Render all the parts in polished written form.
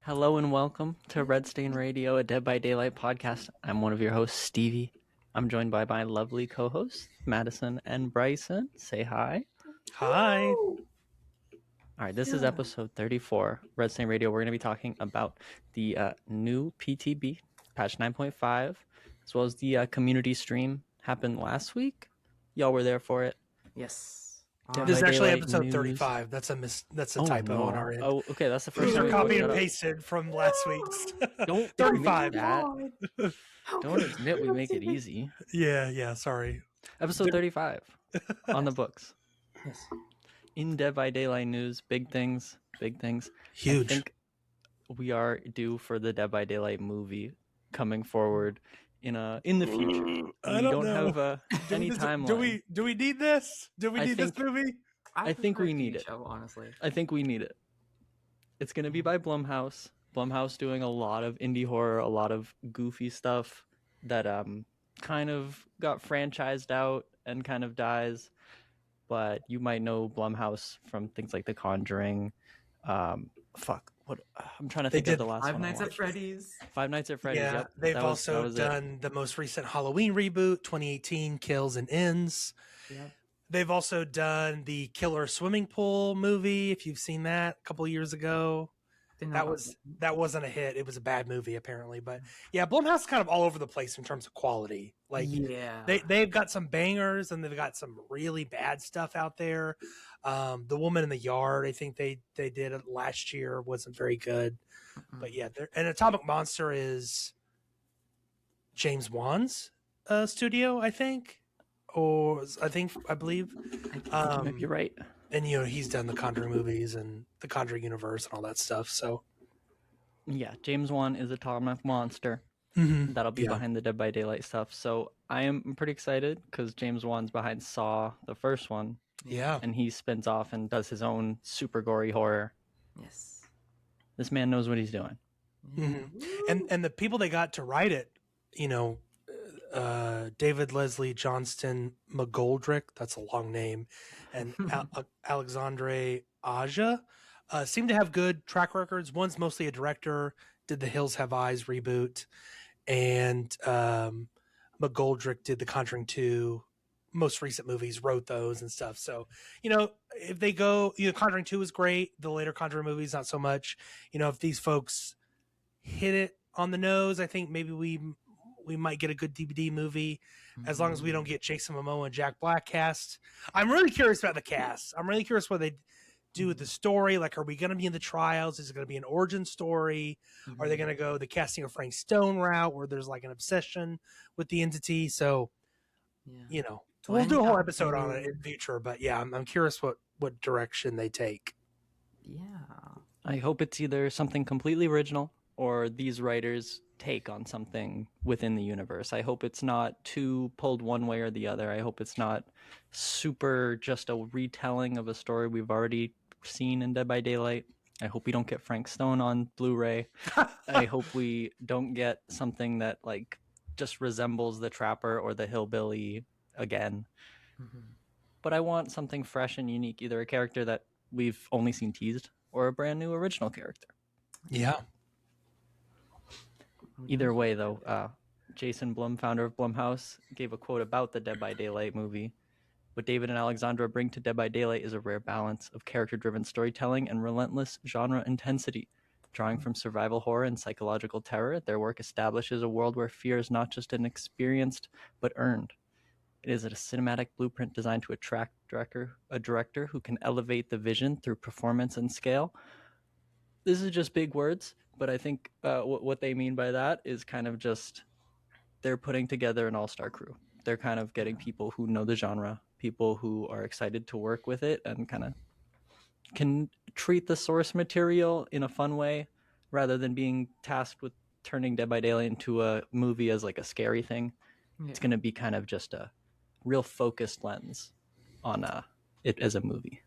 Hello and welcome to Red Stain Radio, a Dead by Daylight podcast. I'm one of your hosts, Stevie. I'm joined by my lovely co-hosts, Madison and Bryson. Say hi. Hi. All right, this is episode 34, Red Stain Radio. We're going to be talking about the new PTB, patch 9.5, as well as the community stream happened last week. Y'all were there for it. Yes. Dead This by is actually Daylight episode news. 35. That's a typo on our end. Oh, okay, that's the first These time are we copied looked and it up. pasted from last week's. Don't 35. admit that. Don't admit we make it easy. Yeah, sorry. Episode 35 on the books. Yes. In Dead by Daylight news, big things. Huge. I think we are due for the Dead by Daylight movie coming forward in the future. I don't know. Have any timeline. Do we need this? Do we need this movie? I think we need it. Show, honestly. I think we need it. It's going to be by Blumhouse. Blumhouse doing a lot of indie horror, a lot of goofy stuff that kind of got franchised out and kind of dies. But you might know Blumhouse from things like The Conjuring. I'm trying to think of the last one. Five Nights at Freddy's. Five Nights at Freddy's. Yeah, Yep. they've also done the most recent Halloween reboot, 2018 Kills and Ends. Yep. They've also done the Killer Swimming Pool movie, if you've seen that a couple years ago. That wasn't a hit. It was a bad movie apparently, but yeah, Blumhouse is kind of all over the place in terms of quality. Like, yeah, they've got some bangers and they've got some really bad stuff out there. The Woman in the Yard, I think they did it last year, wasn't very good. But yeah, and Atomic Monster is James Wan's studio, I think, I believe. You're right. And he's done the Conjuring movies and the Conjuring universe and all that stuff. So yeah, James Wan is Atomic Monster. Mm-hmm. That'll be behind the Dead by Daylight stuff. So I am pretty excited because James Wan's behind Saw, the first one. Yeah. And he spins off and does his own super gory horror. Yes. This man knows what he's doing. Mm-hmm. And the people they got to write it, David Leslie Johnston McGoldrick, that's a long name, and Alexandre Aja seem to have good track records. One's mostly a director, did the Hills Have Eyes reboot, and McGoldrick did the Conjuring 2 most recent movies, wrote those and stuff. So, if they go, Conjuring 2 is great. The later Conjuring movies, not so much. If these folks hit it on the nose, I think maybe we might get a good DVD movie, as long as we don't get Jason Momoa and Jack Black cast. I'm really curious about the cast. I'm really curious what they do with the story. Like, are we going to be in the trials? Is it going to be an origin story? Mm-hmm. Are they going to go the casting of Frank Stone route, where there's like an obsession with the entity? So, we'll do a whole episode on it in the future. But yeah, I'm curious what direction they take. Yeah. I hope it's either something completely original or these writers take on something within the universe. I hope it's not too pulled one way or the other. I hope it's not super just a retelling of a story we've already seen in Dead by Daylight. I hope we don't get Frank Stone on Blu-ray. I hope we don't get something that like just resembles the Trapper or the Hillbilly again. Mm-hmm. But I want something fresh and unique, either a character that we've only seen teased or a brand new original character. Yeah. Either way, though, Jason Blum, founder of Blumhouse, gave a quote about the Dead by Daylight movie. What David and Alexandra bring to Dead by Daylight is a rare balance of character-driven storytelling and relentless genre intensity. Drawing from survival horror and psychological terror, their work establishes a world where fear is not just an experienced, but earned. It is a cinematic blueprint designed to attract a director who can elevate the vision through performance and scale. This is just big words, but I think what they mean by that is kind of just they're putting together an all-star crew. They're kind of getting people who know the genre, people who are excited to work with it and kind of can treat the source material in a fun way rather than being tasked with turning Dead by Daylight into a movie as like a scary thing. Yeah. It's going to be kind of just a real focused lens on it as a movie.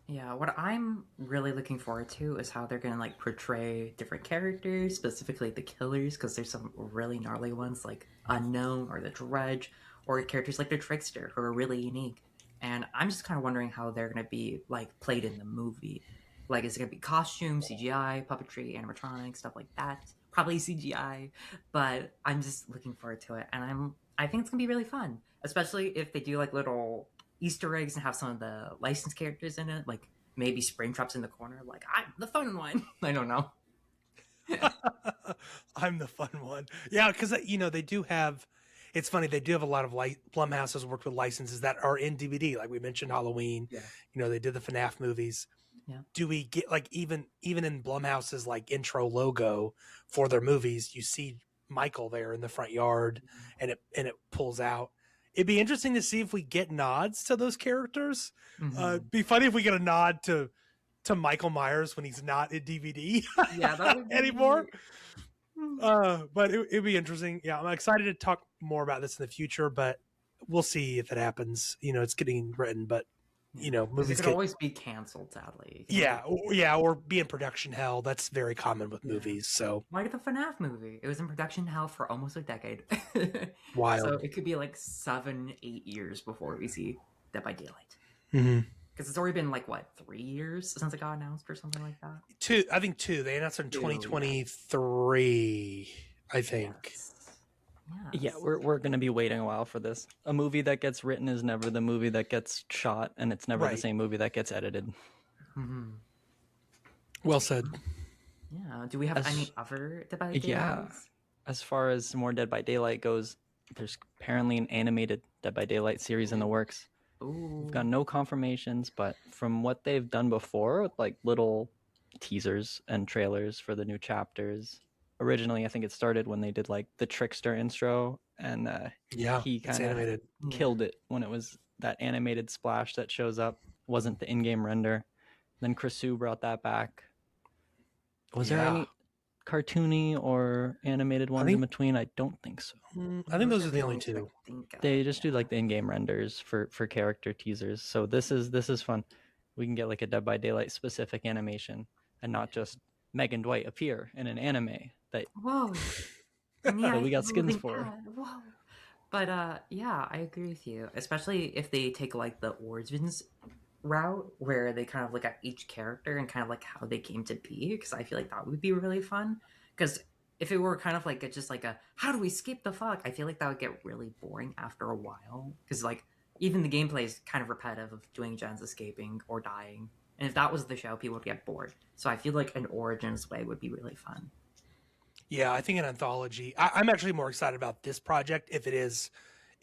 Yeah, what I'm really looking forward to is how they're going to like portray different characters, specifically the killers, because there's some really gnarly ones like Unknown or the Dredge, or characters like the Trickster who are really unique. And I'm just kind of wondering how they're going to be like played in the movie. Like, is it gonna be costume, CGI, puppetry, animatronics, stuff like that? Probably CGI, but I'm just looking forward to it, and I think it's gonna be really fun, especially if they do like little Easter eggs and have some of the licensed characters in it, like maybe Springtrap's in the corner, like I'm the fun one. I don't know. I'm the fun one. Yeah, because they do have. It's funny, they do have a lot of Blumhouse has worked with licenses that are in DVD, like we mentioned Halloween. Yeah, They did the FNAF movies. yeah. Do we get like even in Blumhouse's like intro logo for their movies, you see Michael there in the front yard, and it pulls out. It'd be interesting to see if we get nods to those characters. It'd be funny if we get a nod to Michael Myers when he's not in DVD Yeah, that would be... anymore. But it'd be interesting. Yeah, I'm excited to talk more about this in the future, but we'll see if it happens. It's getting written, but movies could always be canceled, sadly. Or be in production hell. That's very common with movies. So like the FNAF movie, it was in production hell for almost a decade. Wild. So it could be like 7-8 years before we see Dead by Daylight. Mm-hmm. Because it's already been like 3 years since it got announced or something like that. I think 2. They announced it in 2023. I think. Yes. Yeah, we're gonna be waiting a while for this. A movie that gets written is never the movie that gets shot, and it's never the same movie that gets edited. Mm-hmm. Well said. Yeah. Do we have any other Dead by Daylight? Yeah. As far as more Dead by Daylight goes, there's apparently an animated Dead by Daylight series in the works. Ooh. We've got no confirmations, but from what they've done before with like little teasers and trailers for the new chapters. Originally, I think it started when they did like the Trickster intro, and he kind of killed it when it was that animated splash that shows up. Wasn't the in-game render. Then Krisu brought that back. Was there any cartoony or animated ones in between? I don't think so. I think those are the only two. They just do like the in-game renders for character teasers. So this is fun. We can get like a Dead by Daylight specific animation and not just Meg and Dwight appear in an anime that that we got skins for. Whoa. But yeah, I agree with you. Especially if they take like the origins route where they kind of look at each character and kind of like how they came to be, because I feel like that would be really fun. Because if it were kind of like just like a how do we escape the fuck, I feel like that would get really boring after a while. Because like even the gameplay is kind of repetitive of doing gens escaping or dying. And if that was the show, people would get bored. So I feel like an Origins way would be really fun. Yeah, I think an anthology. I'm actually more excited about this project if it is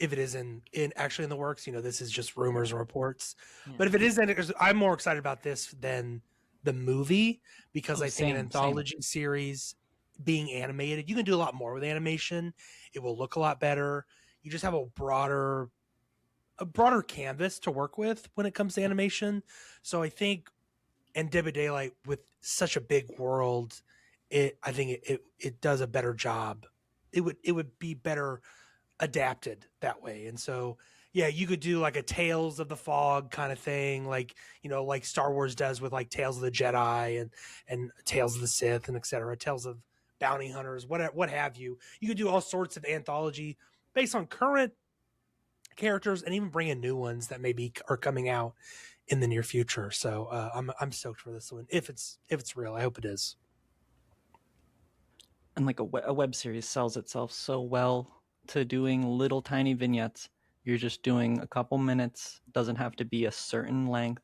in actually in the works. This is just rumors and reports. Yeah. But if it is, then I'm more excited about this than the movie, because I think an anthology series being animated, you can do a lot more with animation. It will look a lot better. You just have a broader canvas to work with when it comes to animation. So I think, and Dead by Daylight with such a big world, I think it does a better job. It would be better adapted that way. And so yeah, you could do like a Tales of the Fog kind of thing, like like Star Wars does with like Tales of the Jedi and Tales of the Sith and etc. Tales of Bounty Hunters, what have you. You could do all sorts of anthology based on current characters and even bring in new ones that maybe are coming out in the near future. So I'm stoked for this one if it's real. I hope it is. And like a web series sells itself so well to doing little tiny vignettes. You're just doing a couple minutes. It doesn't have to be a certain length.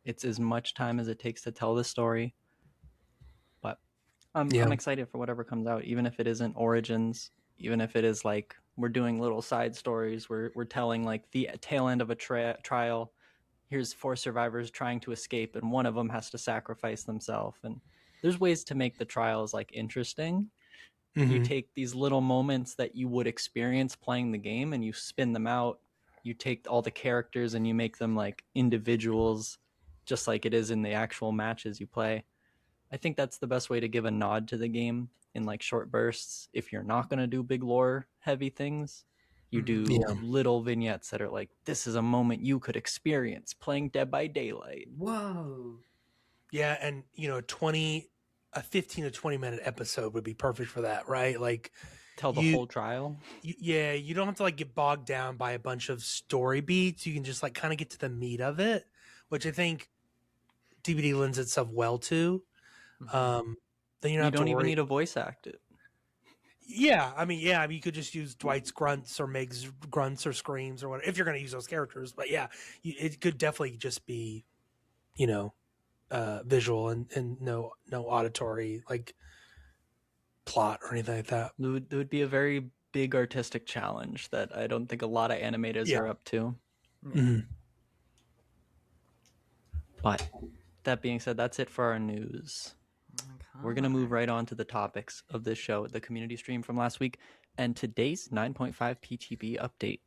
It's as much time as it takes to tell the story. But I'm excited for whatever comes out, even if it isn't Origins, even if it is like we're doing little side stories. We're telling like the tail end of a trial. Here's 4 survivors trying to escape, and one of them has to sacrifice themselves. And there's ways to make the trials like interesting. Mm-hmm. You take these little moments that you would experience playing the game and you spin them out. You take all the characters and you make them like individuals, just like it is in the actual matches you play. I think that's the best way to give a nod to the game in like short bursts. If you're not going to do big lore heavy things, you do little vignettes that are like, this is a moment you could experience playing Dead by Daylight. Whoa. Yeah, and a 15 to 20 minute episode would be perfect for that, right? Like tell the whole trial. You don't have to like get bogged down by a bunch of story beats. You can just like kind of get to the meat of it, which I think DVD lends itself well to. Then you don't You have don't to even worry. need to voice act it. Yeah, I mean, you could just use Dwight's grunts or Meg's grunts or screams or whatever if you're going to use those characters. But yeah, it could definitely just be, visual and no auditory like plot or anything like that. It would be a very big artistic challenge that I don't think a lot of animators Yeah. are up to. Mhm. But that being said, that's it for our news. We're going to move right on to the topics of this show, the community stream from last week, and today's 9.5 PTB update.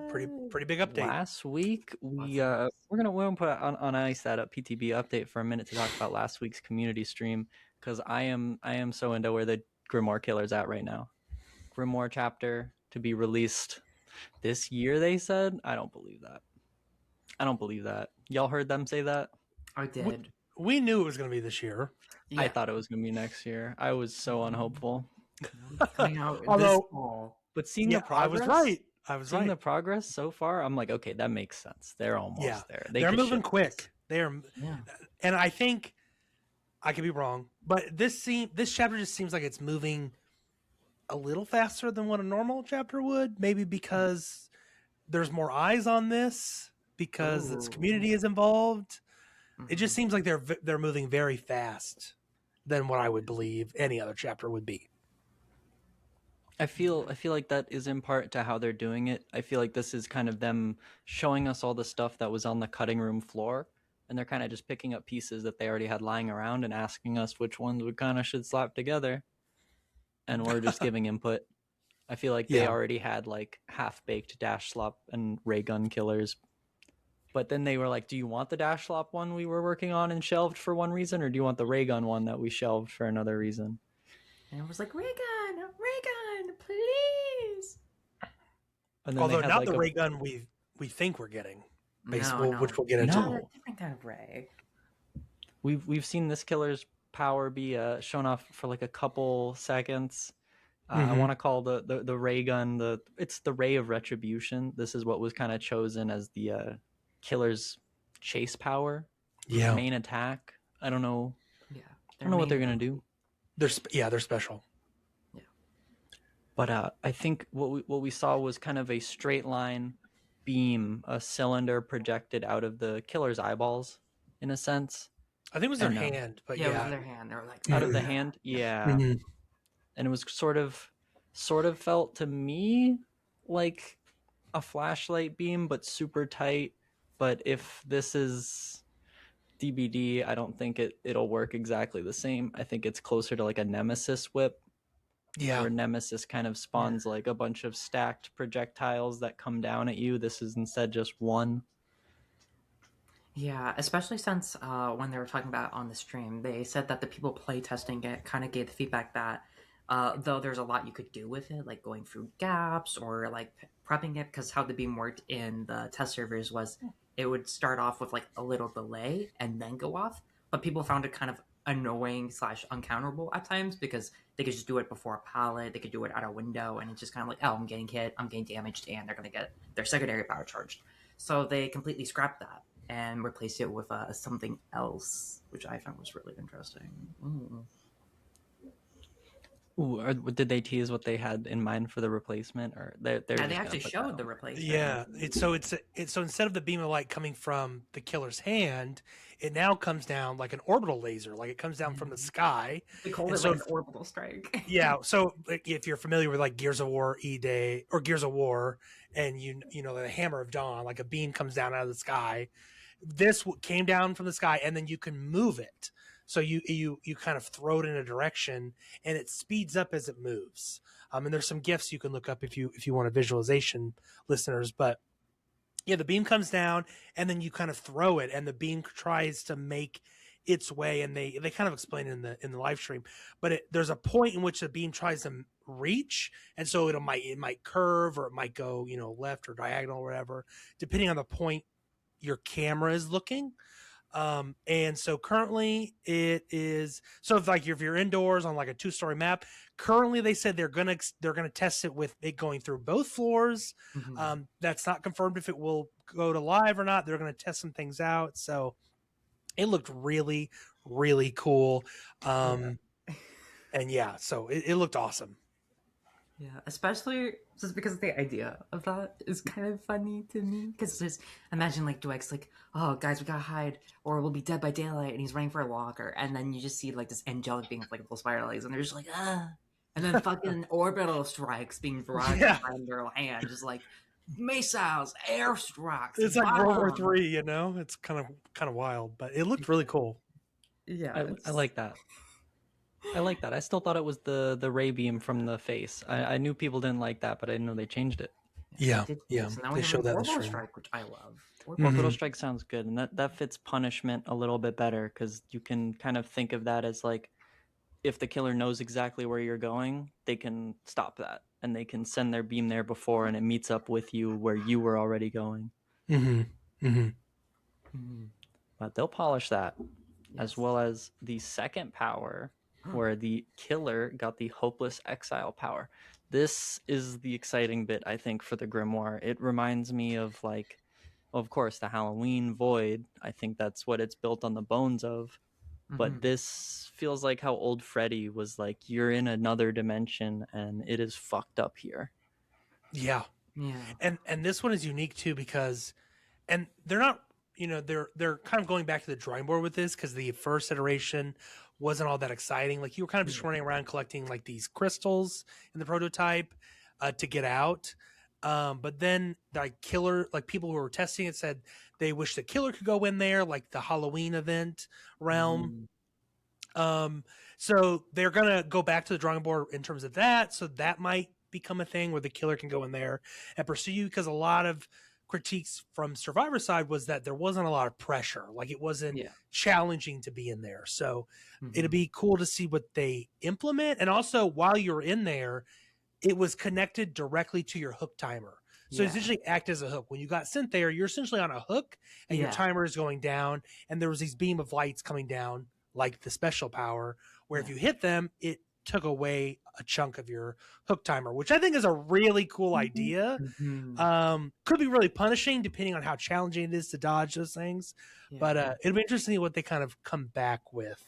Pretty big update. Last week, we're gonna put on ice that PTB update for a minute to talk about last week's community stream, because I am so into where the Grimoire killer's at right now. Grimoire chapter to be released this year, they said. I don't believe that. Y'all heard them say that? I did. We knew it was going to be this year. Yeah. I thought it was gonna be next year. I was so unhopeful. Coming out Although- this fall. But seeing Yeah, the progress, I was seeing right. the progress so far, I'm like, okay, that makes sense. They're almost there. They're could moving ship quick. this. Yeah. And I think I could be wrong, but this chapter just seems like it's moving a little faster than what a normal chapter would. Maybe because there's more eyes on this, because this community is involved. It just seems like they're moving very fast than what I would believe any other chapter would be. I feel like that is in part to how they're doing it. I feel like this is kind of them showing us all the stuff that was on the cutting room floor, and they're kind of just picking up pieces that they already had lying around and asking us which ones we kind of should slap together, and we're just giving input. I feel like they already had like half-baked dash slop and ray gun killers, but then they were like, do you want the dash slop one we were working on and shelved for one reason, or do you want the ray gun one that we shelved for another reason? And it was like, ray gun, please. And then Although they had not like the ray gun we think we're getting, No, which we'll get into. Not a different kind of ray. We've seen this killer's power be shown off for like a couple seconds. I want to call the ray gun it's the ray of retribution. This is what was kind of chosen as the killer's chase power, main attack. I don't know. Yeah, I don't know what they're gonna do. They're special. Yeah, but I think what we saw was kind of a straight line beam, a cylinder projected out of the killer's eyeballs, in a sense. I think it was their hand, but it was their hand. They were like out of the hand, and it was sort of felt to me like a flashlight beam, but super tight. But if this is DBD, I don't think it'll work exactly the same. I think it's closer to like a Nemesis whip. Yeah. Where Nemesis kind of spawns like a bunch of stacked projectiles that come down at you. This is instead just one. Yeah, especially since when they were talking about on the stream, they said that the people play testing it kind of gave the feedback that though there's a lot you could do with it, like going through gaps or like prepping it, because how the beam worked in the test servers was it would start off with like a little delay and then go off, but people found it kind of annoying / uncounterable at times because they could just do it before a pallet, they could do it at a window, and it's just kind of like, oh, I'm getting hit, I'm getting damaged, and they're going to get their secondary power charged. So they completely scrapped that and replaced it with something else, which I found was really interesting. Or did they tease what they had in mind for the replacement, or they actually showed the replacement? Yeah, so instead of the beam of light coming from the killer's hand, it now comes down like an orbital laser, like it comes down from the sky. They called it like an orbital strike. Yeah, so like, if you're familiar with like Gears of War E-Day or Gears of War, and you know the Hammer of Dawn, like a beam comes down out of the sky. This came down from the sky, and then you can move it. So you kind of throw it in a direction, and it speeds up as it moves. And there's some GIFs you can look up if you want a visualization, listeners. But yeah, the beam comes down, and then you kind of throw it, and the beam tries to make its way. And they kind of explain it in the live stream. But there's a point in which the beam tries to reach, and so it might curve, or it might go left or diagonal or whatever, depending on the point your camera is looking. And so currently it is, so if you're indoors on like a 2-story map, currently they said they're going to test it with it going through both floors. That's not confirmed if it will go to live or not. They're going to test some things out. So It looked really, really cool. And yeah, so it looked awesome. Yeah, especially just because the idea of that is kind of funny to me. Because just imagine like Dweck's like, "Oh, guys, we gotta hide, or we'll be dead by daylight," and he's running for a locker, and then you just see like this angelic being with like little spider legs, and they're just like, "Ah," and then fucking orbital strikes being dragged Yeah. behind their hand, just like missiles, air strikes, It's like World War bombs. Three, you know. It's kind of wild, but it looked really cool. Yeah, I like that. I like that. I still thought it was the ray beam from the face. I knew people didn't like that, but I didn't know they changed it. Yeah, Did yeah. so now They we have showed an that in the orbital stream. strike, which I love. Orbital strike sounds good, and that fits punishment a little bit better because you can kind of think of that as like if the killer knows exactly where you're going, they can stop that and they can send their beam there before, and it meets up with you where you were already going. But they'll polish that, as well as the second power, where the killer got the hopeless exile power. This is the exciting bit, I think, for the Grimoire. It reminds me of like, of course, the Halloween Void. I think that's what it's built on the bones of. But this feels like how old Freddy was like, you're in another dimension and it is fucked up here. Yeah. And this one is unique too because, and they're not, you know, they're kind of going back to the drawing board with this because the first iteration wasn't all that exciting. Like you were kind of just running around collecting like these crystals in the prototype to get out. But then like killer, like people who were testing it said they wish the killer could go in there, like the Halloween event realm. So they're gonna go back to the drawing board in terms of that. So that might become a thing where the killer can go in there and pursue you because a lot of critiques from Survivor side was that there wasn't a lot of pressure, like it wasn't challenging to be in there. So it'd be cool to see what they implement, and also while you're in there, it was connected directly to your hook timer. So essentially act as a hook. When you got sent there, you're essentially on a hook and your timer is going down, and there was these beam of lights coming down like the special power, where if you hit them, it took away a chunk of your hook timer, which I think is a really cool idea. Could be really punishing depending on how challenging it is to dodge those things. But it'll be interesting what they kind of come back with.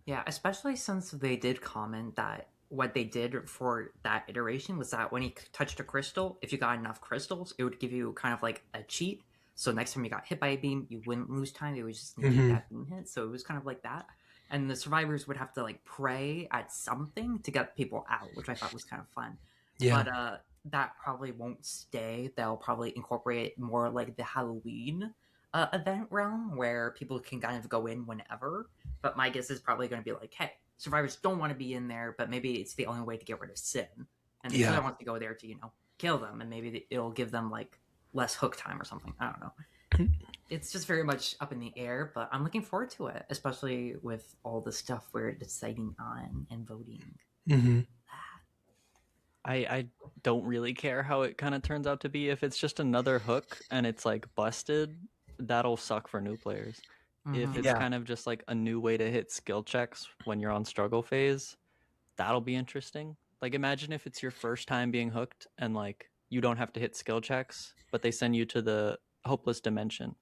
Yeah, especially since they did comment that what they did for that iteration was that when you touched a crystal, if you got enough crystals, it would give you kind of like a cheat. So next time you got hit by a beam, you wouldn't lose time. It would just negate that beam hit. So it was kind of like that. And the survivors would have to like pray at something to get people out, which I thought was kind of fun. But that probably won't stay. They'll probably incorporate more like the Halloween event realm where people can kind of go in whenever. But my guess is probably going to be like, hey, survivors don't want to be in there, but maybe it's the only way to get rid of sin. And the killer wants to go there to, you know, kill them. And maybe it'll give them like less hook time or something. I don't know. It's just very much up in the air, but I'm looking forward to it, especially with all the stuff we're deciding on and voting. I don't really care how it kind of turns out to be. If it's just another hook and it's like busted, that'll suck for new players. If it's kind of just like a new way to hit skill checks when you're on struggle phase, that'll be interesting. Like imagine if it's your first time being hooked and like you don't have to hit skill checks, but they send you to the hopeless dimension,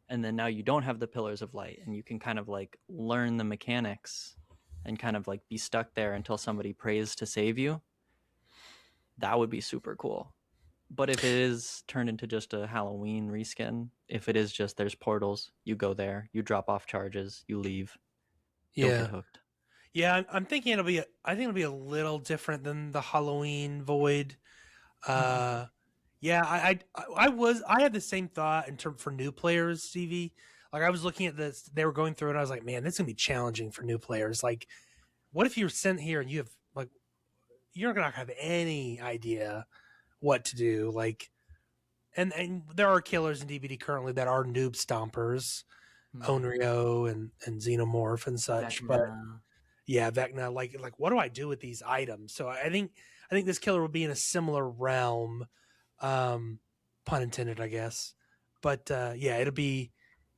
and then now you don't have the pillars of light and you can kind of like learn the mechanics and kind of like be stuck there until somebody prays to save you. That would be super cool. But if it is turned into just a Halloween reskin, if it is just there's portals, you go there, you drop off charges, you leave, don't get hooked. Yeah, I'm thinking I think it'll be a little different than the Halloween Void. I had the same thought in terms for new players, Stevie. Like I was looking at this, they were going through it, and I was like, man, this is gonna be challenging for new players. Like, what if you're sent here and you have like you're not gonna have any idea what to do? Like, and there are killers in DBD currently that are noob stompers, Onryo and Xenomorph and such, but Vecna, like what do I do with these items? So I think this killer will be in a similar realm, pun intended, I guess. But it'll be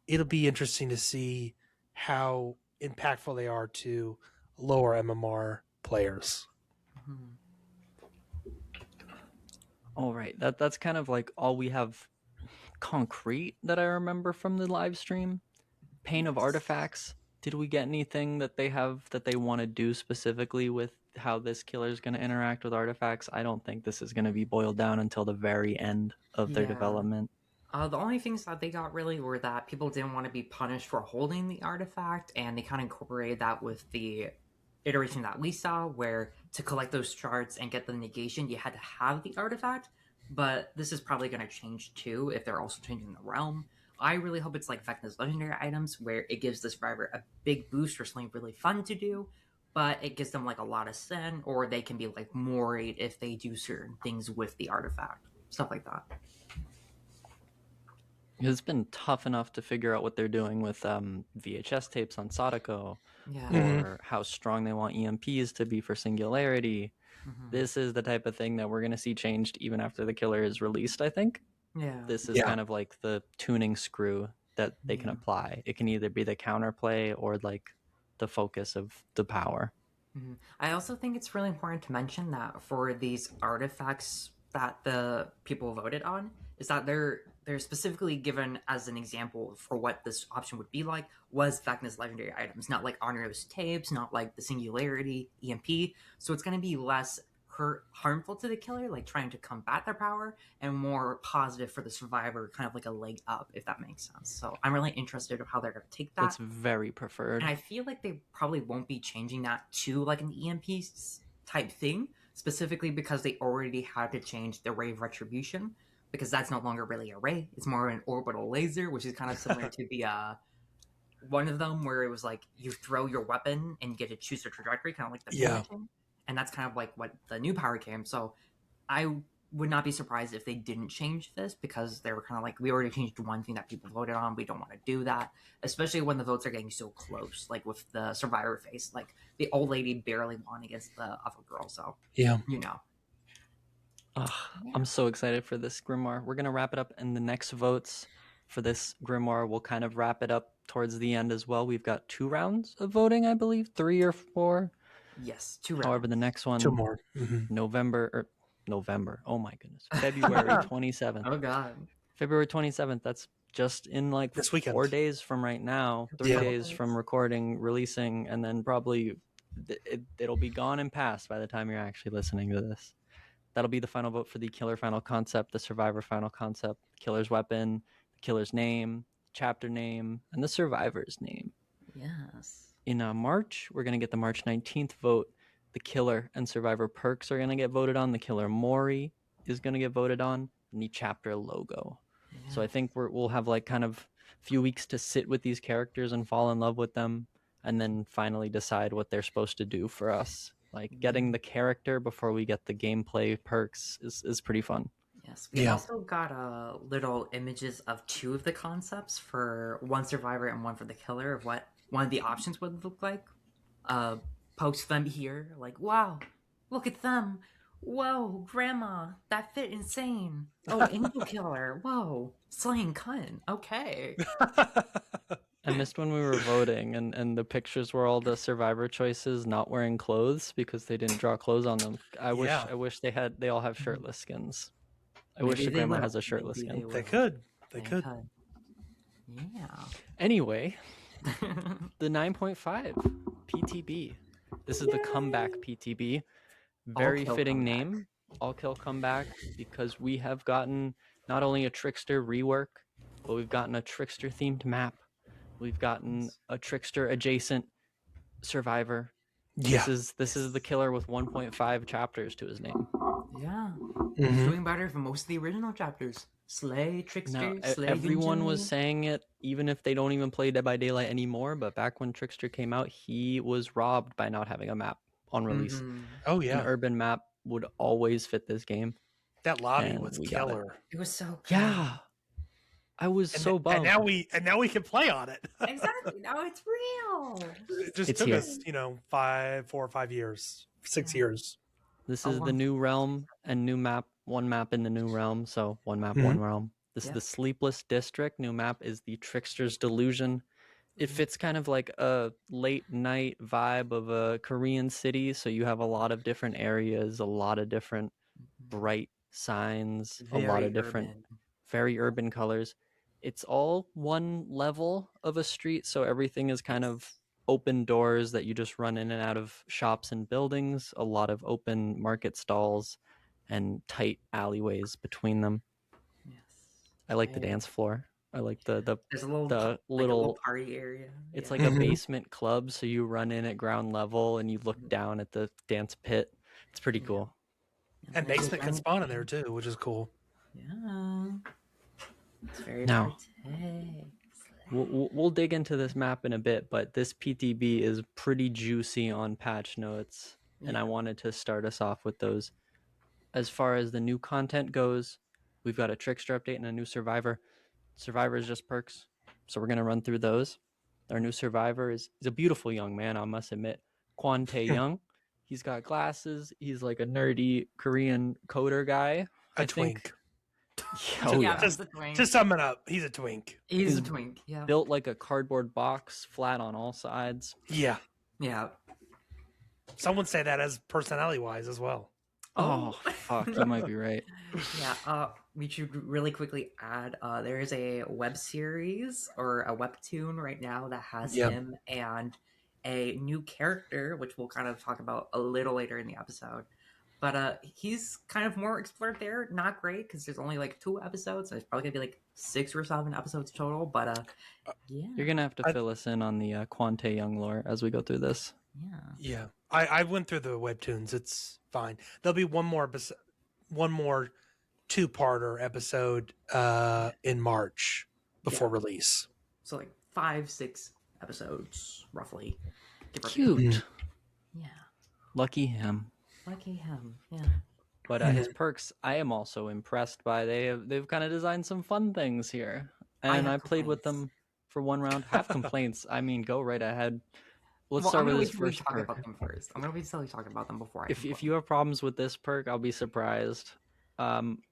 interesting to see how impactful they are to lower MMR players. All right, that's kind of like all we have concrete that I remember from the live stream. Pain of Artifacts. Did we get anything that they have that they want to do specifically with how this killer is going to interact with artifacts? I don't think this is going to be boiled down until the very end of their Yeah. development. The only things that they got really were that people didn't want to be punished for holding the artifact, and they kind of incorporated that with the iteration that we saw, where to collect those shards and get the negation, you had to have the artifact. But this is probably going to change too if they're also changing the realm. I really hope it's like Vecna's legendary items, where it gives the survivor a big boost for something really fun to do, but it gives them like a lot of sin, or they can be like worried if they do certain things with the artifact, stuff like that. It's been tough enough to figure out what they're doing with VHS tapes on Sadako, Yeah. or how strong they want EMPs to be for Singularity. This is the type of thing that we're going to see changed even after the killer is released, I think. Yeah. This is kind of like the tuning screw that they can apply. It can either be the counterplay or like the focus of the power. I also think it's really important to mention that for these artifacts that the people voted on, is that they're specifically given as an example for what this option would be like was Vecna's legendary items, not like Honor's tapes, not like the Singularity EMP. So it's going to be less harmful to the killer, like trying to combat their power, and more positive for the survivor, kind of like a leg up, if that makes sense. So I'm really interested in how they're going to take that. That's very preferred. And I feel like they probably won't be changing that to like an EMP type thing, specifically because they already had to change the ray of retribution, because that's no longer really a ray. It's more an orbital laser, which is kind of similar to the one of them where it was like you throw your weapon and you get to choose the trajectory, kind of like the pinching. And that's kind of like what the new power came. So I would not be surprised if they didn't change this, because they were kind of like, we already changed one thing that people voted on. We don't want to do that, especially when the votes are getting so close, like with the survivor face. Like the old lady barely won against the other girl. So, you know. I'm so excited for this Grimoire. We're going to wrap it up in the next votes for this Grimoire. We'll kind of wrap it up towards the end as well. We've got 2 rounds of voting, I believe, 3 or 4. Yes, 2 rounds. However, the next one, 2 more. November. Oh my goodness, February 27th. Oh God, February 27th. That's just in like this weekend. 4 days from right now. 3 days from recording, releasing, and then probably it'll be gone and past by the time you're actually listening to this. That'll be the final vote for the killer final concept, the survivor final concept, the killer's weapon, the killer's name, chapter name, and the survivor's name. Yes. In March, we're going to get the March 19th vote. The killer and survivor perks are going to get voted on. The killer Mori is going to get voted on. And the chapter logo. Yeah. So I think we'll have like kind of a few weeks to sit with these characters and fall in love with them, and then finally decide what they're supposed to do for us. Like getting the character before we get the gameplay perks is pretty fun. Yes, we also got little images of 2 of the concepts, for one survivor and one for the killer, of what one of the options would look like. Post them here, like, wow, look at them. Whoa, grandma, that fit insane. Oh, angel killer. Whoa, slaying cunt. Okay. I missed when we were voting, and the pictures were all the survivor choices not wearing clothes because they didn't draw clothes on them. I wish they all have shirtless skins. I wish the grandma has a shirtless skin. They could. Yeah. Anyway, the 9.5 PTB. This is the comeback PTB. Very fitting name. All kill comeback, because we have gotten not only a Trickster rework, but we've gotten a Trickster themed map. We've gotten a Trickster adjacent survivor. Yeah. This is the killer with 1.5 chapters to his name. Yeah. He's doing better for most of the original chapters. Slay, Trickster, Slay. Everyone was saying it, even if they don't even play Dead by Daylight anymore, but back when Trickster came out, he was robbed by not having a map on release. Oh yeah. An urban map would always fit this game. That lobby was killer. It was so good. Yeah. I was so bummed. And now we can play on it. Exactly. Now it's real. It just took us, 4 or 5 years, 6 years. This is the new realm and new map. One map in the new realm, so one map, one realm. This is the Sleepless District. New map is the Trickster's Delusion. It fits kind of like a late night vibe of a Korean city, so you have a lot of different areas, a lot of different bright signs, a lot of different, very urban colors. it's all one level of a street, so everything is kind of open doors that you just run in and out of shops and buildings, a lot of open market stalls and tight alleyways between them. Yes. I like the dance floor. I like the There's a little the like a little little party area. it's Yeah. like a basement club, so you run in at ground level and you look down at the dance pit. It's pretty Yeah. cool. And there's a basement can giant- spawn in there too, which is cool. Yeah. It's very Now, pretty. we'll dig into this map in a bit, but this PTB is pretty juicy on patch notes, and I Yeah. wanted to start us off with those. As far as the new content goes, we've got a Trickster update and a new Survivor. Survivor is just perks, so we're going to run through those. Our new Survivor is a beautiful young man, I must admit. Kwon Young. He's got glasses. He's like a nerdy Korean coder guy. A twink. Oh, yeah, yeah. he's a twink. To sum it up, he's a twink. He's a he's twink. Yeah. Built like a cardboard box, flat on all sides. Yeah. Yeah. Someone say that as personality wise as well. Oh, fuck. You might be right. Yeah, we should really quickly add there is a web series or a webtoon right now that has Yep. him and a new character, which we'll kind of talk about a little later in the episode. But he's kind of more explored there. Not great because there's only like 2 episodes. So it's probably gonna be like 6 or 7 episodes total. But yeah, You're going to have to fill us in on the Kwon Young lore as we go through this. yeah, Yeah. I went through the webtoons. It's fine. There'll be one more 2-parter episode in March before release. so like 5-6 episodes roughly. Give or take. Cute. Yeah, Lucky him. lucky him. Yeah. But his perks, I am also impressed by. They've kind of designed some fun things here, and I have played with complaints. them for one round. Have complaints? I mean, go right ahead. Let's Well, start I'm gonna with his wait till we first talk perk. about them first. I'm gonna wait till we talk about them before I. If you have problems with this perk, I'll be surprised.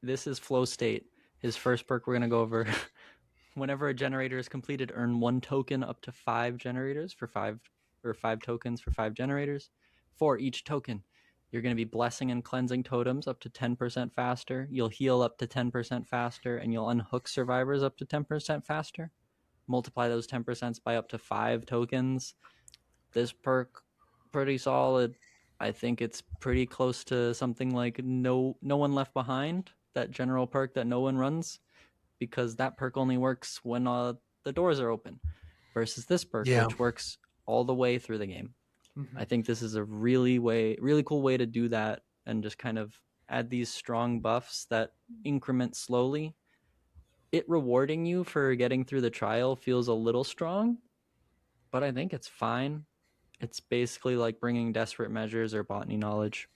This is Flow State. His first perk we're gonna go over. Whenever a generator is completed, earn 1 token up to 5 generators for 5 tokens for 5 generators. For each token, you're going to be blessing and cleansing totems up to 10% faster. You'll heal up to 10% faster, and you'll unhook survivors up to 10% faster. Multiply those 10% by up to 5 tokens. This perk, pretty solid. I think it's pretty close to something like no one left behind, that general perk that no one runs, because that perk only works when the doors are open, versus this perk, which works all the way through the game. I think this is a really cool way to do that, and just kind of add these strong buffs that increment slowly. It rewarding you for getting through the trial feels a little strong, but I think it's fine. It's basically like bringing desperate measures or botany knowledge.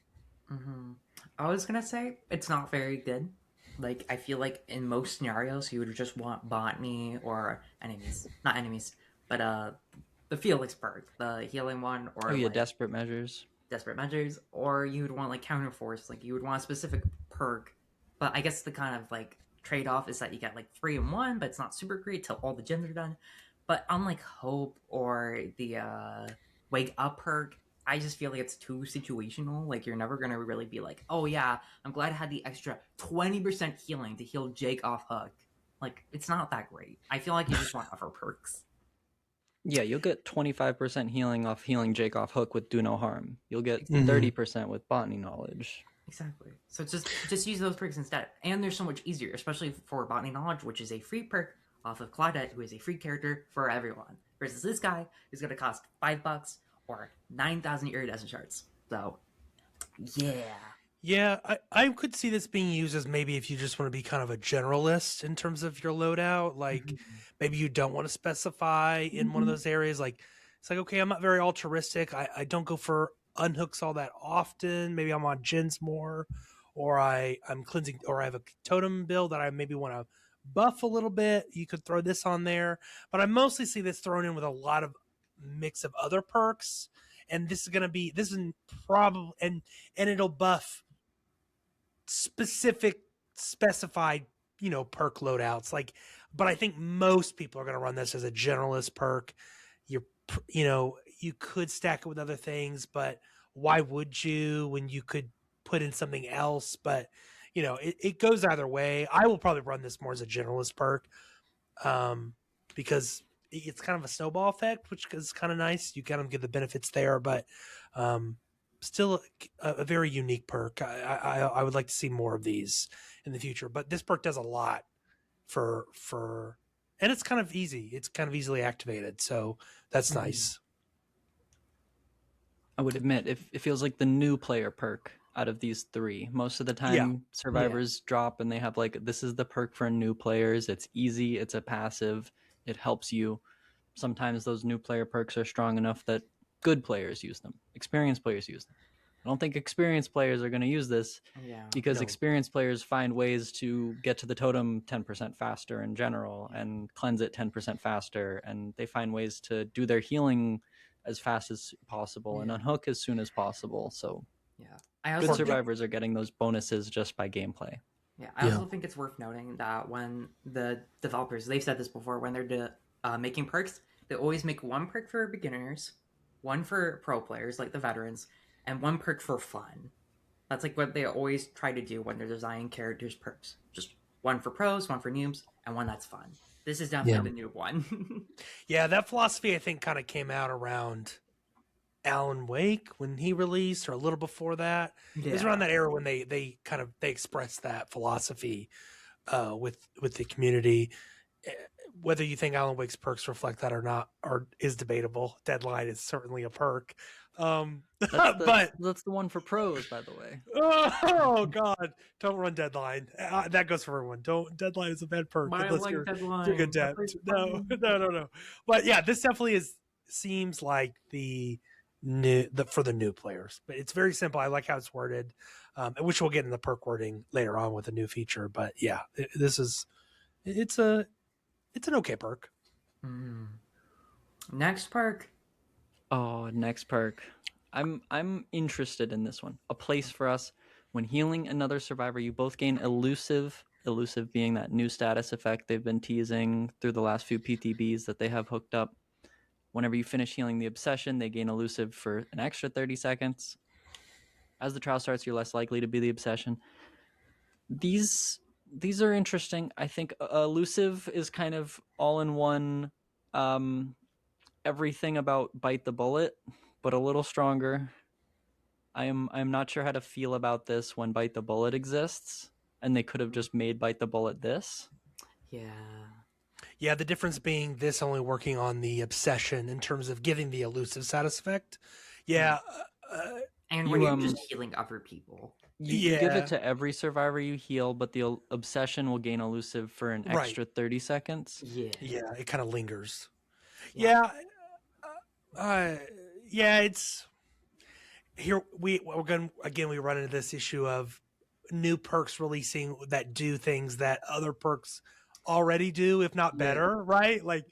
I was gonna say it's not very good. Like I feel like in most scenarios you would just want botany or enemies, not enemies, but the Felix perk, the healing one, or Oh yeah, like, desperate measures. desperate measures, or you would want like counter force, like you would want a specific perk. But I guess the kind of like trade off is that you get like 3 in 1, but it's not super great till all the gens are done. But unlike Hope or the Wake Up perk, I just feel like it's too situational. Like you're never gonna really be like, oh yeah, I'm glad I had the extra 20% healing to heal Jake off hook. Like it's not that great. I feel like you just want other perks. Yeah, you'll get 25% healing off healing Jake off hook with do no harm. You'll get Mhm. 30% with botany knowledge. Exactly. So just use those perks instead. And they're so much easier, especially for Botany Knowledge, which is a free perk off of Claudette, who is a free character for everyone. Versus this guy, who's going to cost $5 or 9,000 iridescent shards. So, yeah. Yeah, I could see this being used as maybe if you just want to be kind of a generalist in terms of your loadout. Like maybe you don't want to specify in one of those areas. Like it's like, okay, I'm not very altruistic. I don't go for unhooks all that often. Maybe I'm on gens more, or I'm cleansing, or I have a totem build that I maybe want to buff a little bit. You could throw this on there, but I mostly see this thrown in with a lot of mix of other perks. And this is probably, and it'll buff specified, perk loadouts. Like, but I think most people are going to run this as a generalist perk. You could stack it with other things, but why would you when you could put in something else? But it goes either way. I will probably run this more as a generalist perk. because it's kind of a snowball effect, which is kind of nice. You kind of get the benefits there, but still a very unique perk. I would like to see more of these in the future, but this perk does a lot for and it's kind of easy. It's kind of easily activated, so that's nice. I would admit it feels like the new player perk out of these three. Most of the time, survivors drop and they have like, this is the perk for new players. It's easy. It's a passive. It helps you. Sometimes those new player perks are strong enough that good players use them. Experienced players use them. I don't think experienced players are going to use this because experienced players find ways to get to the totem 10% faster in general and cleanse it 10% faster. And they find ways to do their healing as fast as possible and unhook as soon as possible. So I also good survivors are getting those bonuses just by gameplay. I also think it's worth noting that when the developers, they've said this before, when they're making perks, they always make one perk for beginners, one for pro players like the veterans, and one perk for fun. That's like what they always try to do when they're designing characters' perks. Just one for pros, one for noobs, and one that's fun. This is definitely the noob one. Yeah, that philosophy I think kind of came out around Alan Wake when he released, or a little before that. It was around that era when they expressed that philosophy with the community. Whether you think Alan Wake's perks reflect that or not, or is debatable. Deadline is certainly a perk. But that's the one for pros, by the way. Oh God! Don't run Deadline. That goes for everyone. Don't. Deadline is a bad perk unless you're good debt. No. But yeah, this definitely seems like the for the new players. But it's very simple. I like how it's worded, which we'll get in the perk wording later on with a new feature. But yeah, it's an okay perk. Next perk. Oh, next perk. I'm interested in this one. A place for us. When healing another survivor, you both gain elusive. Elusive being that new status effect they've been teasing through the last few PTBs that they have hooked up. Whenever you finish healing the obsession, they gain elusive for an extra 30 seconds. As the trial starts, you're less likely to be the obsession. These are interesting. I think elusive is kind of all in one. Everything about bite the bullet, but a little stronger. I'm not sure how to feel about this when bite the bullet exists, and they could have just made bite the bullet this. Yeah, the difference being this only working on the obsession in terms of giving the elusive status effect. Yeah. And when you're just healing other people. You give it to every survivor you heal, but the obsession will gain elusive for an extra 30 seconds. Yeah, it kind of lingers. Yeah. It's here. We're going again. We run into this issue of new perks releasing that do things that other perks already do, if not better, right? Like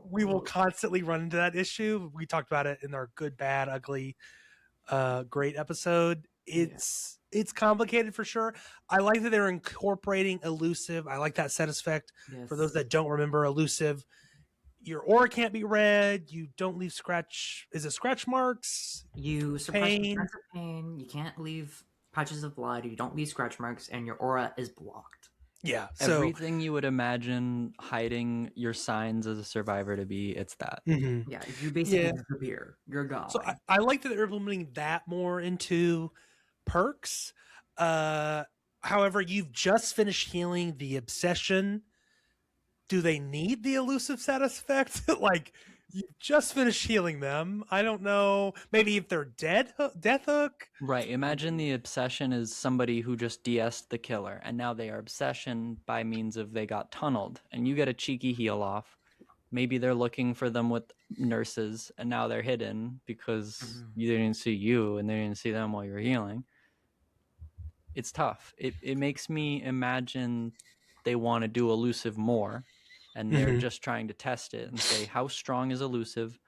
we will constantly run into that issue. We talked about it in our good, bad, ugly, great episode. It's complicated for sure. I like that they're incorporating elusive. I like that set effect. For those that don't remember, elusive, your aura can't be read. You don't leave scratch. Is it scratch marks? You suppress pain. You can't leave patches of blood. You don't leave scratch marks, and your aura is blocked. Yeah. So everything you would imagine hiding your signs as a survivor to be, it's that. Mm-hmm. Yeah. You basically disappear. You're gone. So I like that they're implementing that more into perks. However, you've just finished healing the obsession. Do they need the elusive status effect? Like, you just finished healing them. I don't know. Maybe if they're death hook. Right. Imagine the obsession is somebody who just DS'd the killer, and now they are obsession by means of they got tunneled, and you get a cheeky heal off. Maybe they're looking for them with nurses, and now they're hidden because they didn't see you, and they didn't see them while you were healing. It's tough. It makes me imagine they want to do elusive more. And they're just trying to test it and say, how strong is elusive?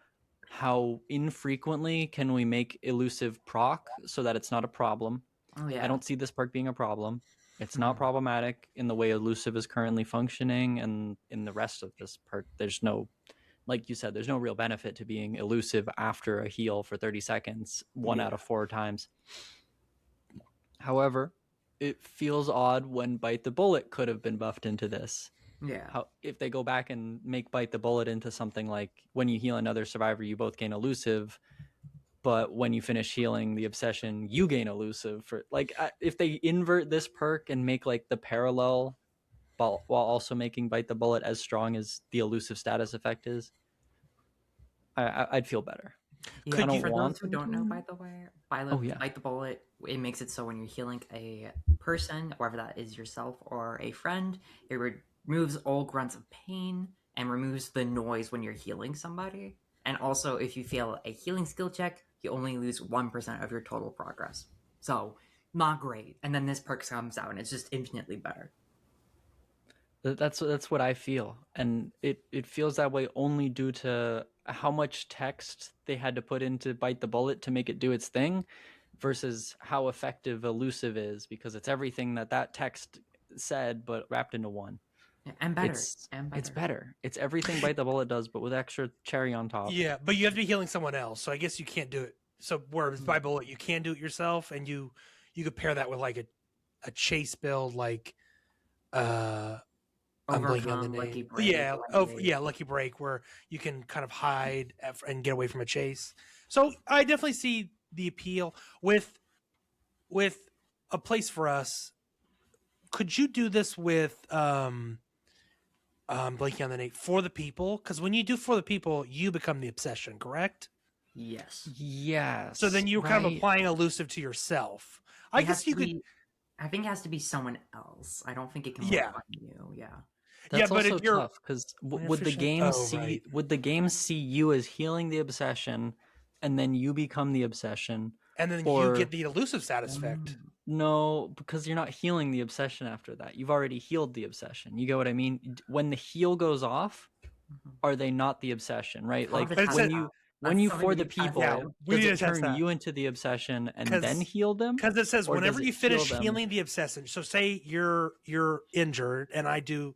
How infrequently can we make elusive proc so that it's not a problem? I don't see this perk being a problem. It's not problematic in the way elusive is currently functioning. And in the rest of this perk, there's no, like you said, there's no real benefit to being elusive after a heal for 30 seconds, 1 out of 4 times. However, it feels odd when bite the bullet could have been buffed into this. Yeah. How if they go back and make Bite the Bullet into something like when you heal another survivor, you both gain elusive, but when you finish healing the obsession, you gain elusive. For like, if they invert this perk and make like the parallel, while also making Bite the Bullet as strong as the elusive status effect is, I'd feel better. Yeah, I Could don't you? for want those who them don't know, by to. the way, Oh yeah, Bite the Bullet, it makes it so when you're healing a person, whether that is yourself or a friend, it removes all grunts of pain and removes the noise when you're healing somebody. And also, if you fail a healing skill check, you only lose 1% of your total progress. So, not great. And then this perk comes out and it's just infinitely better. that's what I feel, and it feels that way only due to how much text they had to put into Bite the Bullet to make it do its thing, versus how effective elusive is, because it's everything that text said but wrapped into one. And better. It's And it's better. better. It's everything Bite the Bullet does, but with extra cherry on top. Yeah, but you have to be healing someone else, so I guess you can't do it. So whereas by bullet, you can do it yourself, and you could pair that with like a chase build, like I'm blanking on the Overcome, Lucky name. Break. Yeah, Lucky Break, where you can kind of hide and get away from a chase. So I definitely see the appeal with a place for us. Could you do this with blanking on the name, For the People? Because when you do For the People, you become the obsession, correct? Yes. Yes. So then you're kind of right? applying elusive to yourself. I It has guess to you could. be- I think it has to be someone else. I don't think it can Yeah. work on you. Yeah. That's but also if you're tough because when you're would the fishing- game oh, see right. would the game see you as healing the obsession, and then you become the obsession, and then you or get the elusive status effect. no, because you're not healing the obsession after that. You've already healed the obsession. You get what I mean? When the heal goes off, Mhm. are they not the obsession, right? How Like to But it test said- that? when That's you something for we the can test people, Yeah, out. we does need it to test turn that. you into the obsession and then 'Cause- heal them? Because it says Or does whenever it you heal finish them? healing the obsession. So say you're injured, and I do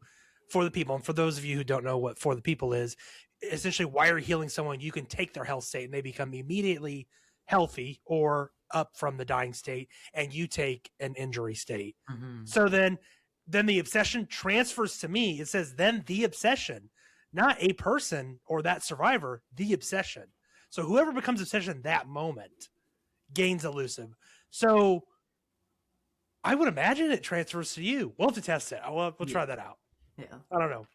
For the People. And for those of you who don't know what For the People is, essentially while you're healing someone, you can take their health state and they become immediately healthy or up from the dying state, and you take an injury state. Mhm. So then the obsession transfers to me. It says then the obsession, not a person or that survivor, the obsession. So whoever becomes obsession that moment gains elusive. So I would imagine it transfers to you. We'll have to test it. We'll try that out. Yeah. I don't know.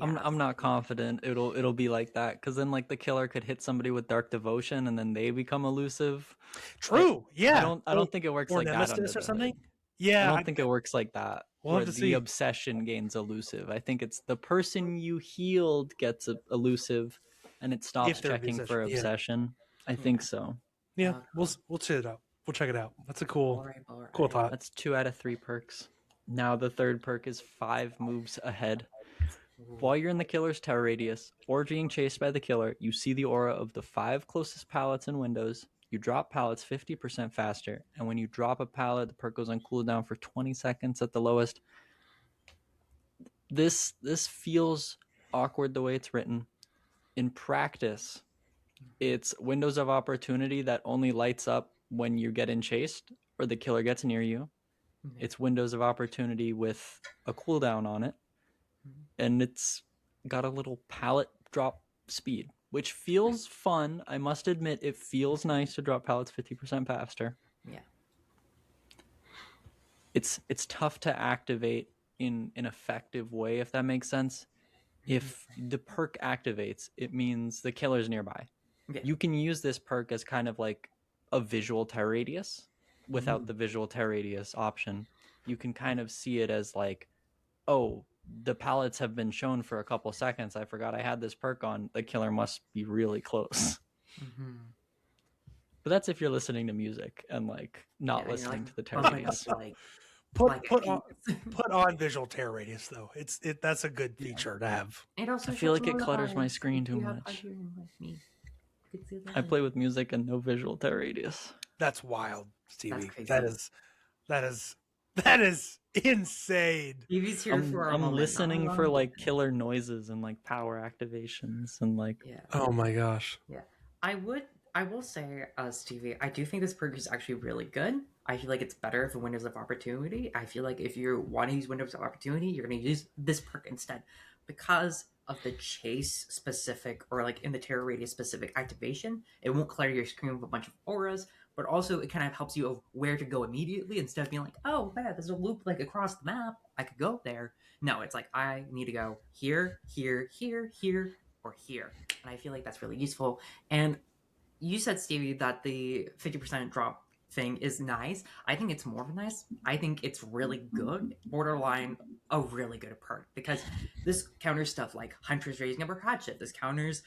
I'm not confident it'll be like that, because then like the killer could hit somebody with Dark Devotion and then they become elusive. True. Yeah. I don't think it works or like that under Nemesis the or something. hood. Yeah. I don't think it works like that, We'll where have to the see. obsession gains elusive. I think it's the person you healed gets elusive, and it stops If they're checking for obsession, yeah. obsession. I think so. Yeah. We'll check it out. We'll check it out. That's a cool cool thought. That's 2 out of 3 perks. Now the third perk is 5 moves ahead. While you're in the killer's terror radius or being chased by the killer, you see the aura of the 5 closest pallets and windows. You drop pallets 50% faster, and when you drop a pallet, the perk goes on cooldown for 20 seconds at the lowest. This feels awkward the way it's written. In practice, it's windows of opportunity that only lights up when you get chased or the killer gets near you. It's windows of opportunity with a cooldown on it, and it's got a little pallet drop speed, which feels fun. I must admit, it feels nice to drop pallets 50% faster. Yeah. It's tough to activate in an effective way, if that makes sense. If the perk activates, it means the killer's nearby. Yeah. You can use this perk as kind of like a visual terror radius without the visual terror radius option. You can kind of see it as like, oh, the pallets have been shown for a couple seconds. I forgot I had this perk on. The killer must be really close. But that's if you're listening to music and like not listening to the terror radius. Put on visual terror radius though. That's a good feature to have. It also I feel shows like it all the clutters my eyes. screen If too you have much. Hyperion with me, you can see the I eyes. play with music and no visual terror radius. That's wild, Stevie. crazy. That is insane. Evie's here for a I'm moment. listening Not for long. like killer noises and like power activations and like Yeah. Oh my gosh. Yeah. I will say, Stevie, I do think this perk is actually really good. I feel like it's better for windows of opportunity. I feel like if you want to use windows of opportunity, you're going to use this perk instead because of the chase specific or like in the terror radius specific activation. It won't clutter your screen with a bunch of auras, but also it kind of helps you of where to go immediately instead of being like, oh man, there's a loop like across the map. I could go there. No, it's like I need to go here, here, here, here, or here. And I feel like that's really useful. And you said, Stevie, that the 50% drop thing is nice. I think it's more than nice. I think it's really good, borderline a really good perk because this counters stuff like Hunter's Raising Upper Hatchet. This counters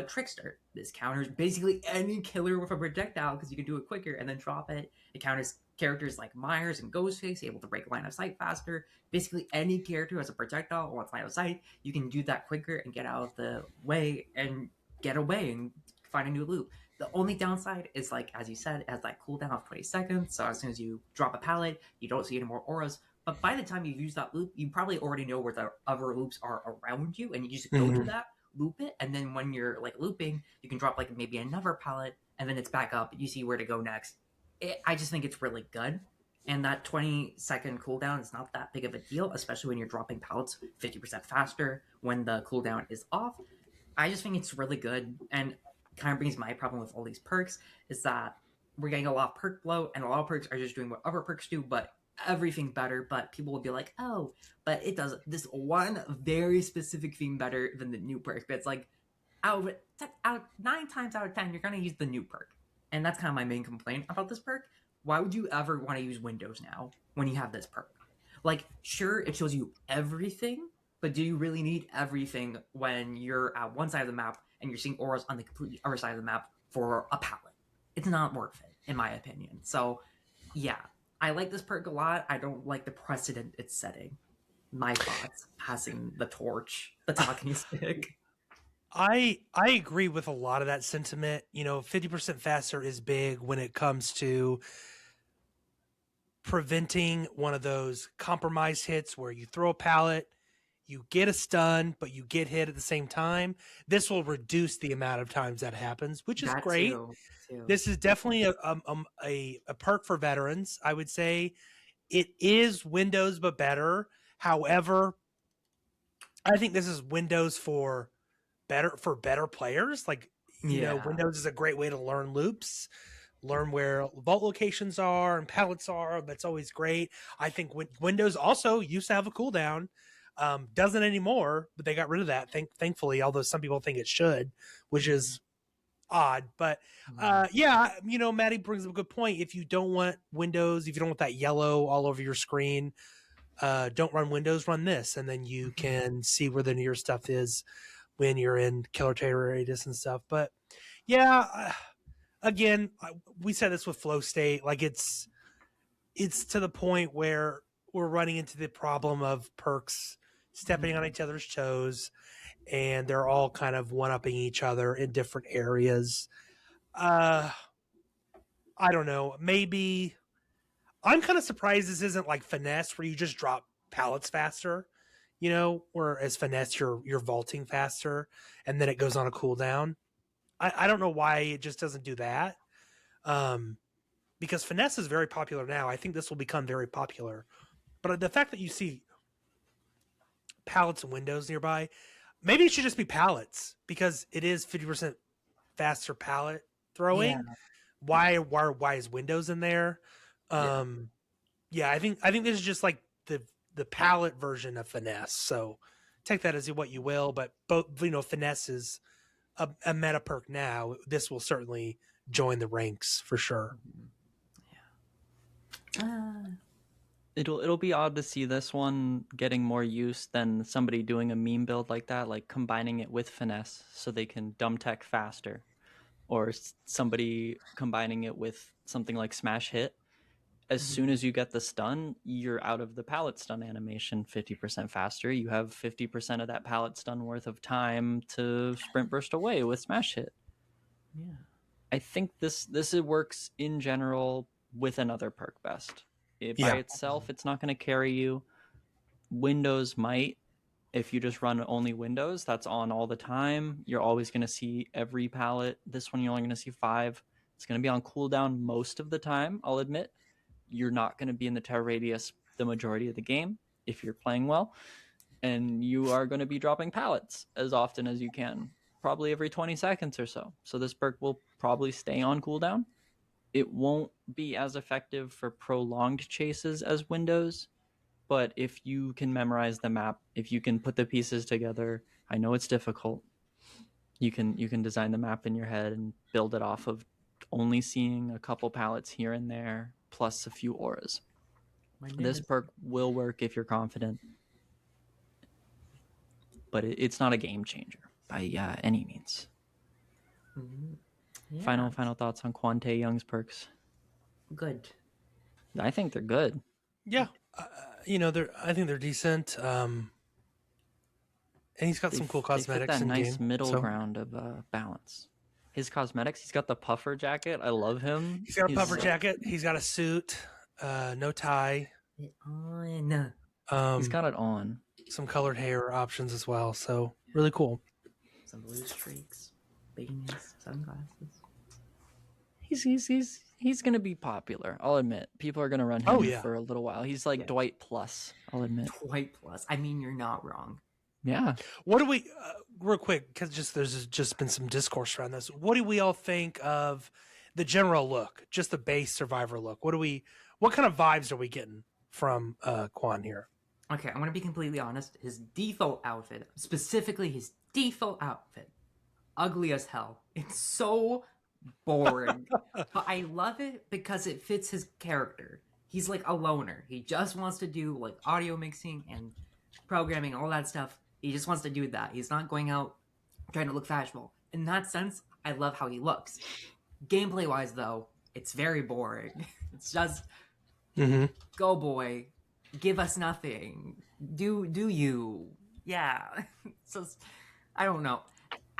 Trickster. This counters basically any killer with a projectile because you can do it quicker and then drop it. It counters characters like Myers and Ghostface, able to break line of sight faster. Basically, any character who has a projectile or wants line of sight, you can do that quicker and get out of the way and get away and find a new loop. The only downside is, like, as you said, it has that cooldown of 20 seconds. So as soon as you drop a pallet, you don't see any more auras. But by the time you use that loop, you probably already know where the other loops are around you, and you just go to that, loop it, and then when you're like looping, you can drop like maybe another pallet, and then it's back up. You see where to go next. I just think it's really good. And that 20-second cooldown is not that big of a deal, especially when you're dropping pallets 50% faster when the cooldown is off. I just think it's really good. And kind of brings my problem with all these perks is that we're getting a lot of perk blow, and a lot of perks are just doing what other perks do, but everything better. But people will be like, oh, but it does this one very specific thing better than the new perk. But it's like, out 9 times out of 10, you're going to use the new perk. And that's kind of my main complaint about this perk. Why would you ever want to use Windows now when you have this perk? Like, sure, it shows you everything, but do you really need everything when you're at one side of the map and you're seeing auras on the completely other side of the map for a pallet? It's not worth it, in my opinion. So, yeah, I like this perk a lot. I don't like the precedent it's setting. My thoughts, passing the torch, the talking stick. I agree with a lot of that sentiment. 50% faster is big when it comes to preventing one of those compromise hits where you throw a pallet, you get a stun, but you get hit at the same time. This will reduce the amount of times that happens, which is That great. too. This is definitely a perk for veterans. I would say it is Windows, but better. However, I think this is Windows for better players. Like, Windows is a great way to learn loops, learn where vault locations are and pallets are. That's always great. I think Windows also used to have a cooldown. Doesn't anymore, but they got rid of that. Thankfully, although some people think it should, which is odd. But yeah, Maddie brings up a good point. If you don't want Windows, if you don't want that yellow all over your screen, don't run Windows, run this, and then you can see where the near stuff is when you're in killer terror radius and stuff. But yeah, again, we said this with flow state. Like, it's to the point where we're running into the problem of perks stepping on each other's toes, and they're all kind of one-upping each other in different areas. I don't know. Maybe I'm kind of surprised this isn't like finesse where you just drop pallets faster, whereas finesse you're vaulting faster and then it goes on a cooldown. I don't know why it just doesn't do that. Because finesse is very popular now. I think this will become very popular. But the fact that you see pallets and windows nearby, maybe it should just be pallets because it is 50% faster pallet throwing. Yeah. Why is windows in there? Yeah, I think this is just like the pallet version of finesse. So take that as what you will, but both, finesse is a meta perk now. This will certainly join the ranks for sure. It'll be odd to see this one getting more use than somebody doing a meme build like that, like combining it with finesse so they can dumb tech faster, or somebody combining it with something like smash hit. As soon as you get the stun, you're out of the pallet stun animation 50% faster. You have 50% of that pallet stun worth of time to sprint burst away with smash hit. Yeah, I think this works in general with another perk best. By itself, it's not going to carry you. Windows might. If you just run only Windows, that's on all the time. You're always going to see every pallet. This one, you're only going to see 5. It's going to be on cooldown most of the time, I'll admit. you're not going to be in the terror radius the majority of the game if you're playing well, and you are going to be dropping pallets as often as you can, probably every 20 seconds or so. So this perk will probably stay on cooldown. It won't be as effective for prolonged chases as Windows, but if you can memorize the map, if you can put the pieces together, I know it's difficult. You can design the map in your head and build it off of only seeing a couple pallets here and there, plus a few auras. This perk will work if you're confident, but it's not a game changer by any means. Yeah. Final thoughts on Kwon Tae-young's perks. Good. I think they're good. Yeah, I think they're decent. And he's got some cool cosmetics They fit that in nice game, middle so. ground of balance. His cosmetics, he's got the puffer jacket. I love him. He's got a puffer jacket. He's got a suit, no tie. He's got it on. Some colored hair options as well. So really cool. Some blue streaks, beanies, sunglasses. He's gonna be popular. I'll admit, people are gonna run him for a little while. He's like Dwight plus. I'll admit. Dwight plus. I mean, you're not wrong. Yeah. What do we, real quick, because there's just been some discourse around this. What do we all think of the general look, just the base Survivor look? What kind of vibes are we getting from Kwon here? Okay, I'm gonna be completely honest. His default outfit, specifically his default outfit, ugly as hell. It's so boring. But I love it because it fits his character. He's like a loner. He just wants to do like audio mixing and programming, all that stuff. He just wants to do that. He's not going out trying to look fashionable. In that sense, I love how he looks. Gameplay wise, though, it's very boring. It's just go boy, give us nothing. Do you? Yeah. So I don't know.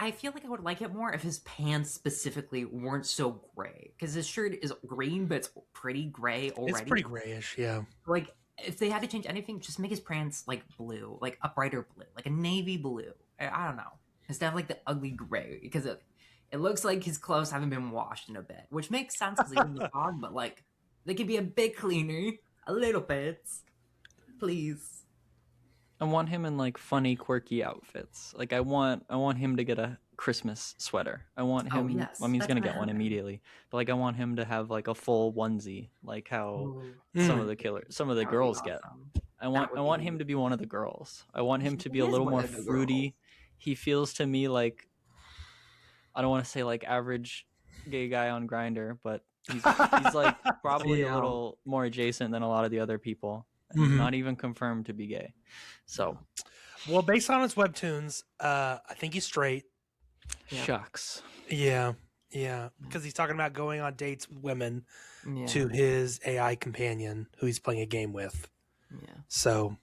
I feel like I would like it more if his pants specifically weren't so gray. Because his shirt is green, but it's pretty gray already. It's pretty grayish, yeah. Like, if they had to change anything, just make his pants, like, blue. Like, a brighter blue. Like, a navy blue. I don't know. Instead of, like, the ugly gray. Because it looks like his clothes haven't been washed in a bit. Which makes sense because he's in the dog, but, like, they could be a bit cleaner. A little bit. Please. I want him in like funny, quirky outfits. Like I want him to get a Christmas sweater. I want him. Yes, I mean, he's gonna get one immediately. But like, I want him to have like a full onesie, like how some of the girls get. I want him to be one of the girls. I want him to be a little more fruity. He feels to me like, I don't want to say like average gay guy on Grindr, but he's like probably a little more adjacent than a lot of the other people. And he's not even confirmed to be gay. So, well, based on his webtoons, I think he's straight. Shucks. Yeah, because he's talking about going on dates with women to his AI companion who he's playing a game with. Yeah. So,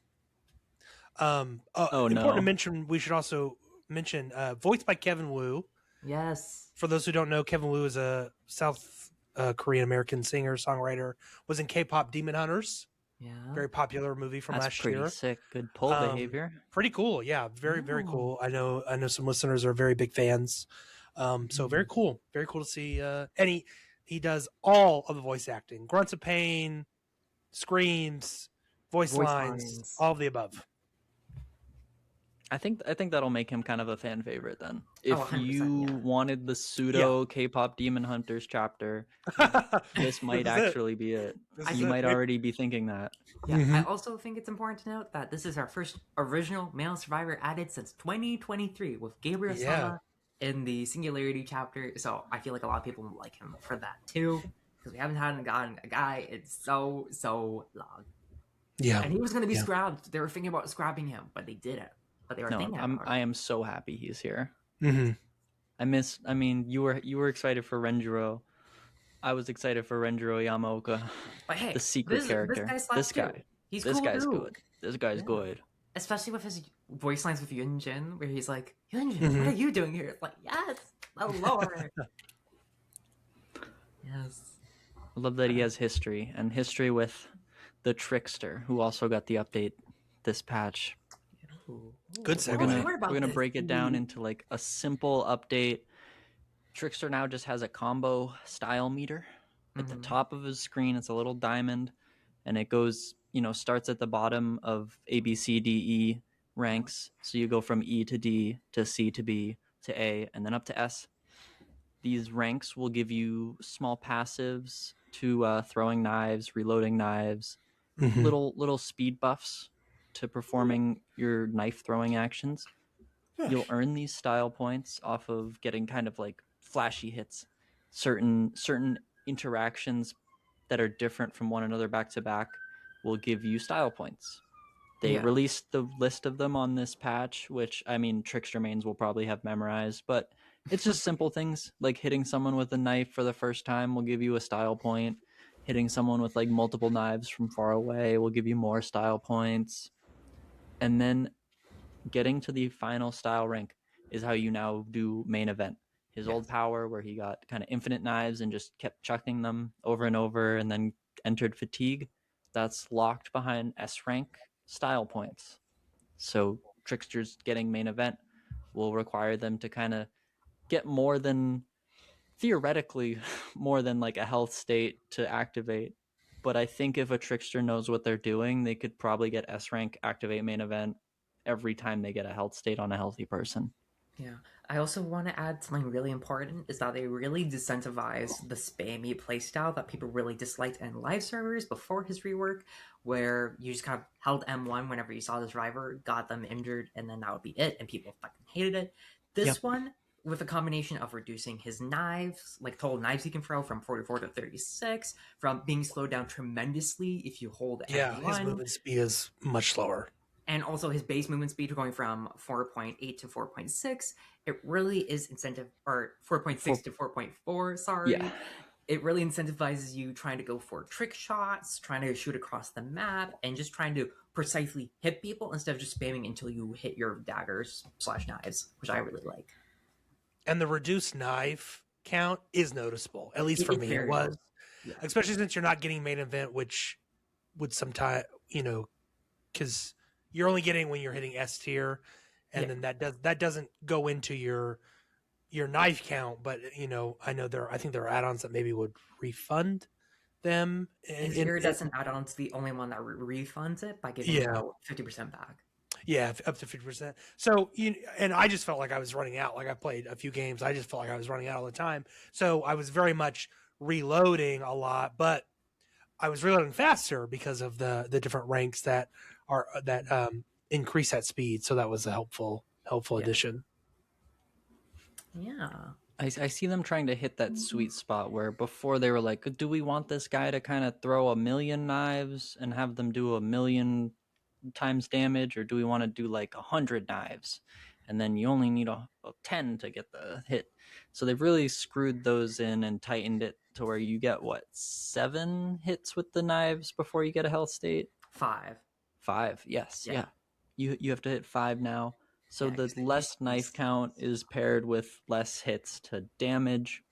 important to mention. We should also mention voiced by Kevin Wu. Yes. For those who don't know, Kevin Wu is a South Korean American singer songwriter. Was in K-pop Demon Hunters. Yeah. Very popular movie from last year. That's pretty sick. Good pull behavior. Pretty cool. Yeah. Very cool. I know some listeners are very big fans. So very cool. Very cool to see. And he does all of the voice acting. Grunts of pain, screams, voice lines, all of the above. I think that'll make him kind of a fan favorite then. If you wanted the pseudo K-pop Demon Hunters chapter, this might actually be it. You might already be thinking that. Yeah, I also think it's important to note that this is our first original male survivor added since 2023 with Gabriel Sama in the Singularity chapter. So I feel like a lot of people will like him for that too, because we haven't gotten a guy in so long. Yeah, and he was going to be scrapped. They were thinking about scrapping him, but they didn't. But they were thinking. I am so happy he's here. Mm-hmm. I mean, you were excited for Renjiro. I was excited for Renjiro Yamaoka, but hey, the secret character. This guy's good. This guy's good. Especially with his voice lines with Yunjin, where he's like, Yunjin, what are you doing here? It's like, yes, the Lord. Yes. I love that he has history with the Trickster, who also got the update this patch. Good segue. We're gonna break it down into like a simple update. Trickster now just has a combo style meter. At the Mhm. top of his screen, it's a little diamond, and it goes, starts at the bottom of A, B, C, D, E ranks. So you go from E to D to C to B to A, and then up to S. These ranks will give you small passives to throwing knives, reloading knives, Mhm. little speed buffs to performing your knife throwing actions. You'll earn these style points off of getting kind of like flashy hits, certain interactions that are different from one another back to back will give you style points. They Yeah. released the list of them on this patch, which I mean Trickster mains will probably have memorized, but it's just simple things like hitting someone with a knife for the first time will give you a style point. Hitting someone with like multiple knives from far away will give you more style points. And then getting to the final style rank is how you now do main event. His old Yes. power, where he got kind of infinite knives and just kept chucking them over and over and then entered fatigue, that's locked behind S rank style points. So Tricksters getting main event will require them to kind of get more than, theoretically, more than like a health state to activate. But I think if a Trickster knows what they're doing, they could probably get S rank, activate main event every time they get a health state on a healthy person. Yeah. I also want to add something really important is that they really decentivized the spammy playstyle that people really disliked in live servers before his rework, where you just kind of held M1 whenever you saw the driver, got them injured, and then that would be it, and people fucking hated it. This one, with a combination of reducing his knives, like total knives he can throw from 44 to 36, from being slowed down tremendously if you hold Yeah, his M1, movement speed is much slower. and also his base movement speed going from 4.8 to 4.6, it really is incentive, or 4.6 to 4.4, sorry. Yeah. It really incentivizes you trying to go for trick shots, trying to shoot across the map, and just trying to precisely hit people instead of just spamming until you hit your daggers/knives, which I really like. And the reduced knife count is noticeable, at least for It's me. It very was, noticeable. Yeah. especially since you're not getting main event, which would sometimes, because you're only getting when you're hitting S tier, and Yeah. then that doesn't go into your knife count. But I know I think there are add-ons that maybe would refund them. His iridescent add-on's the only one that refunds it by giving Yeah. you 50% back. Yeah, up to 50%. So and I just felt like I was running out. Like I played a few games, I just felt like I was running out all the time. So I was very much reloading a lot, but I was reloading faster because of the different ranks that increase that speed. So that was a helpful Yeah. addition. Yeah. I see them trying to hit that sweet spot where before they were like, do we want this guy to kind of throw 1,000,000 knives and have them do 1,000,000 times damage, or do we want to do like 100 knives and then you only need a 10 to get the hit? So they've really screwed those in and tightened it to where you get 7 hits with the knives before you get a health state. 5. 5, yes, Yeah. You have to hit 5 now. So Yeah, the 'cause they less used knife count is paired with less hits to damage.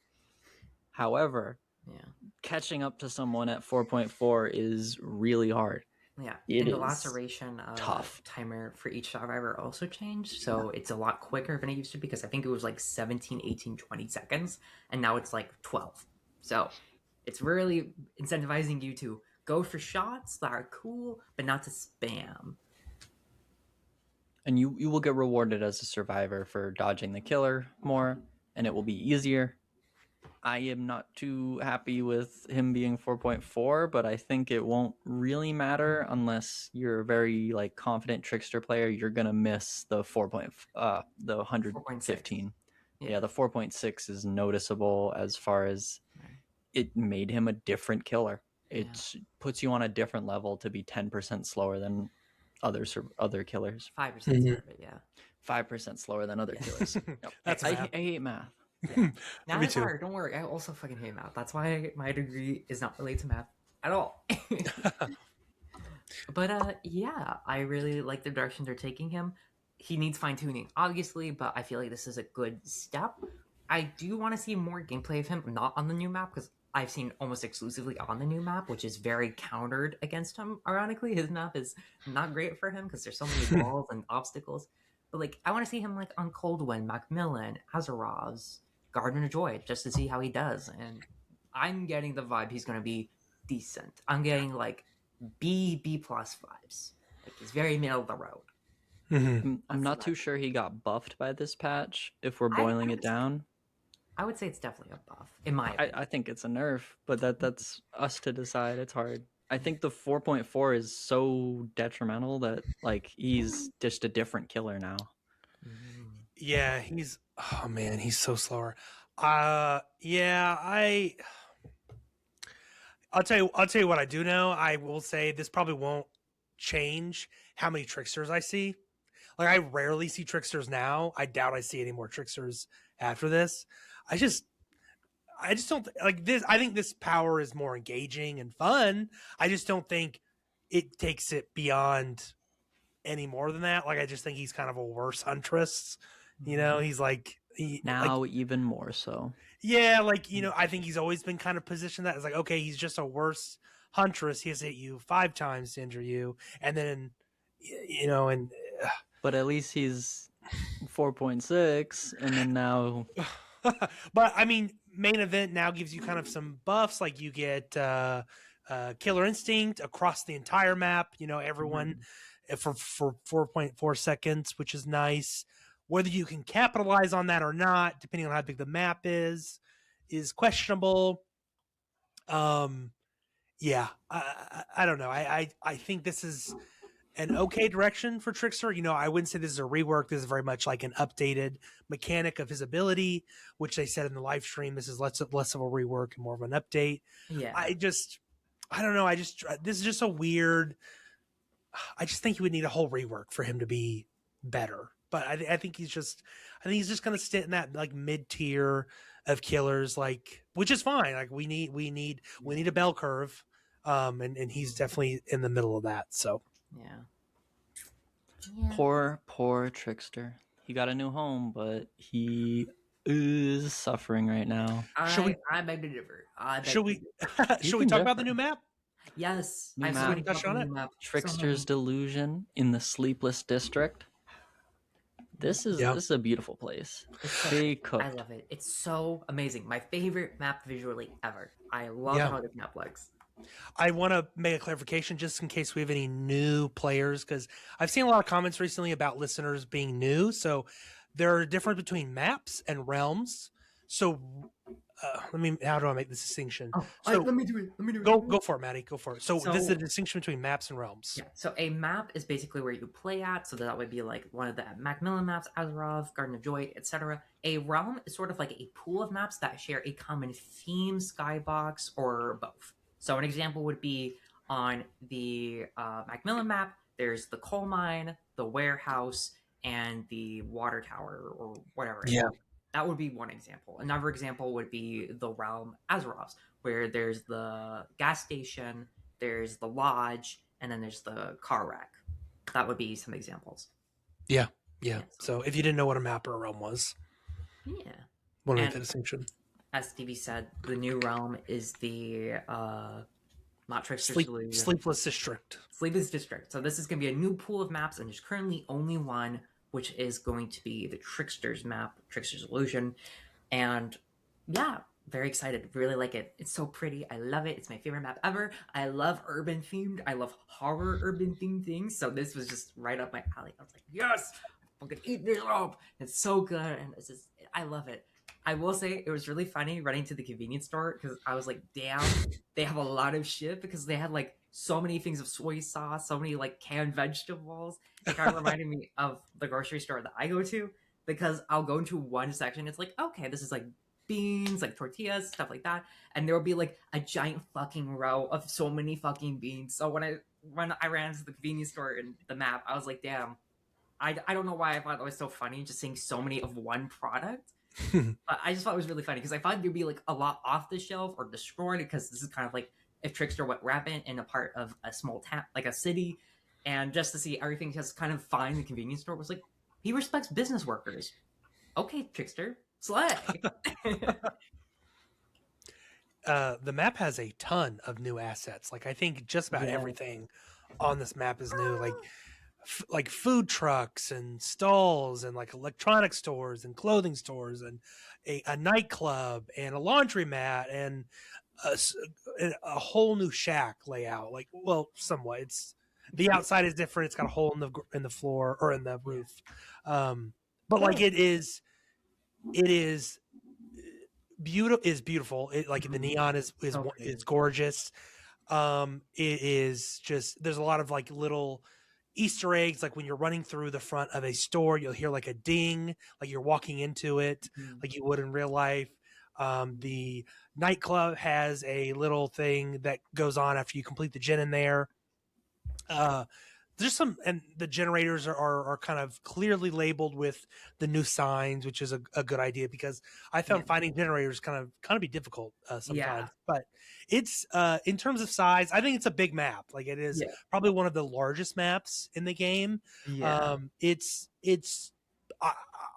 However, Yeah. catching up to someone at 4.4 is really hard. Yeah, It and the is laceration tough. timer for each survivor also changed, so it's a lot quicker than it used to be, because I think it was like 17, 18, 20 seconds, and now it's like 12. So it's really incentivizing you to go for shots that are cool, but not to spam. And you will get rewarded as a survivor for dodging the killer more, and it will be easier. I am not too happy with him being 4.4, but I think it won't really matter unless you're a very like confident trickster player. You're gonna miss the the 115. Yeah, the 4.6 is noticeable as far as it made him a different killer. It puts you on a different level to be 10% slower than other killers. 5% Mhm. serve it, yeah. 5% slower than other killers. That's I math. hate math. Yeah. Now Me it's too. hard, don't worry, I also fucking hate math. That's why my degree is not related to math at all. But yeah, I really like the direction they're taking him. He needs fine tuning, obviously, but I feel like this is a good step. I do want to see more gameplay of him, not on the new map, because I've seen almost exclusively on the new map, which is very countered against him. Ironically, his map is not great for him because there's so many walls and obstacles. But like, I want to see him like on Coldwind, Macmillan, Azerov's, Garden of Joy, just to see how he does. And I'm getting the vibe he's going to be decent. I'm getting like B plus vibes. Like he's very middle of the road. Mm-hmm. I'm That's not the too vibe. sure he got buffed by this patch. If we're I boiling it would say- down, I would say it's definitely a buff, in my opinion. I think it's a nerf, but that's us to decide. It's hard. I think the 4.4 is so detrimental that like he's just a different killer now. Yeah, oh man, he's so slower. Yeah, I'll tell you what I do know. I will say this probably won't change how many tricksters I see. Like I rarely see tricksters now. I doubt I see any more tricksters after this. I just don't like this. I think this power is more engaging and fun. I just don't think it takes it beyond any more than that. Like I just think he's kind of a worse huntress. You know, he's like Now even more so. yeah, like I think he's always been kind of positioned that as like okay, he's just a worse huntress. He has to hit you 5 times to injure you, and then and But at least he's 4.6, and then now but I mean, main event now gives you kind of some buffs. Like you get Killer Instinct across the entire map. Everyone for 4.4 seconds, which is nice. Whether you can capitalize on that or not, depending on how big the map is questionable. Yeah, I don't know. I think this is an okay direction for Trickster. I wouldn't say this is a rework. This is very much like an updated mechanic of his ability, which they said in the live stream. This is less of a rework and more of an update. Yeah. I don't know. This is just a weird. I just think he would need a whole rework for him to be better. But I think he's just going to sit in that like mid tier of killers, like which is fine. Like we need a bell curve, and he's definitely in the middle of that. So. Yeah. poor Trickster. He got a new home, but he is suffering right now. I beg to differ. Should we can talk about differ. the new map? Yes. New I've map. already Touch on it? Trickster's Delusion in the Sleepless District. This is a beautiful place. They cooked. I love it. It's so amazing. My favorite map visually ever. I love how this map looks. I want to make a clarification just in case we have any new players, because I've seen a lot of comments recently about listeners being new. So there are a difference between maps and realms. So how do I make this distinction? Let me do it. Go for it, Maddie. Go for it. So this is the distinction between maps and realms. Yeah. So a map is basically where you play at. So that would be like one of the Macmillan maps, Azeroth, Garden of Joy, etc. A realm is sort of like a pool of maps that share a common theme, skybox, or both. So an example would be on the Macmillan map, there's the coal mine, the warehouse, and the water tower, or whatever. Yeah. That would be one example. Another example would be the realm Azeroth, where there's the gas station, there's the lodge, and then there's the car rack. That would be some examples. Yeah. So if you didn't know what a map or a realm was, want to make the distinction. As Stevie said, the new realm is the not Trickster Sleepless District. Sleepless District. So this is going to be a new pool of maps, and there's currently only one, which is going to be the Trickster's map, Trickster's Delusion. And yeah, very excited. Really like it. It's so pretty. I love it. It's my favorite map ever. I love urban themed. I love horror urban themed things. So this was just right up my alley. I was like, yes, I'm going to eat this up. It's so good. And it's just, I love it. I will say it was really funny running to the convenience store because I was like, damn, they have a lot of shit because they had like so many things of soy sauce, so many like canned vegetables. It kind of reminded me of the grocery store that I go to because I'll go into one section. It's like, okay, this is like beans, like tortillas, stuff like that. And there will be like a giant fucking row of so many fucking beans. So when I ran into the convenience store in the map, I was like, damn, I don't know why I thought that was so funny, just seeing so many of one product. But I just thought it was really funny because I thought there'd be like a lot off the shelf or destroyed because this is kind of like if Trickster went rampant in a part of a small town, like a city, and just to see everything just kind of fine in the convenience store was like, he respects business workers. Okay, Trickster, slay. The map has a ton of new assets. Like I think just about everything on this map is new. Like food trucks and stalls and like electronic stores and clothing stores and a nightclub and a laundromat and a whole new shack layout. Like, well, somewhat. It's the outside is different. It's got a hole in the floor or in the roof, but like it is beautiful. It like the neon is gorgeous. It is just there's a lot of like little Easter eggs. Like when you're running through the front of a store, you'll hear like a ding, like you're walking into it, like you would in real life. The nightclub has a little thing that goes on after you complete the gen in there. There's some, and the generators are kind of clearly labeled with the new signs, which is a good idea because I found finding generators kind of be difficult sometimes. But it's in terms of size, I think it's a big map. Like it is probably one of the largest maps in the game. It's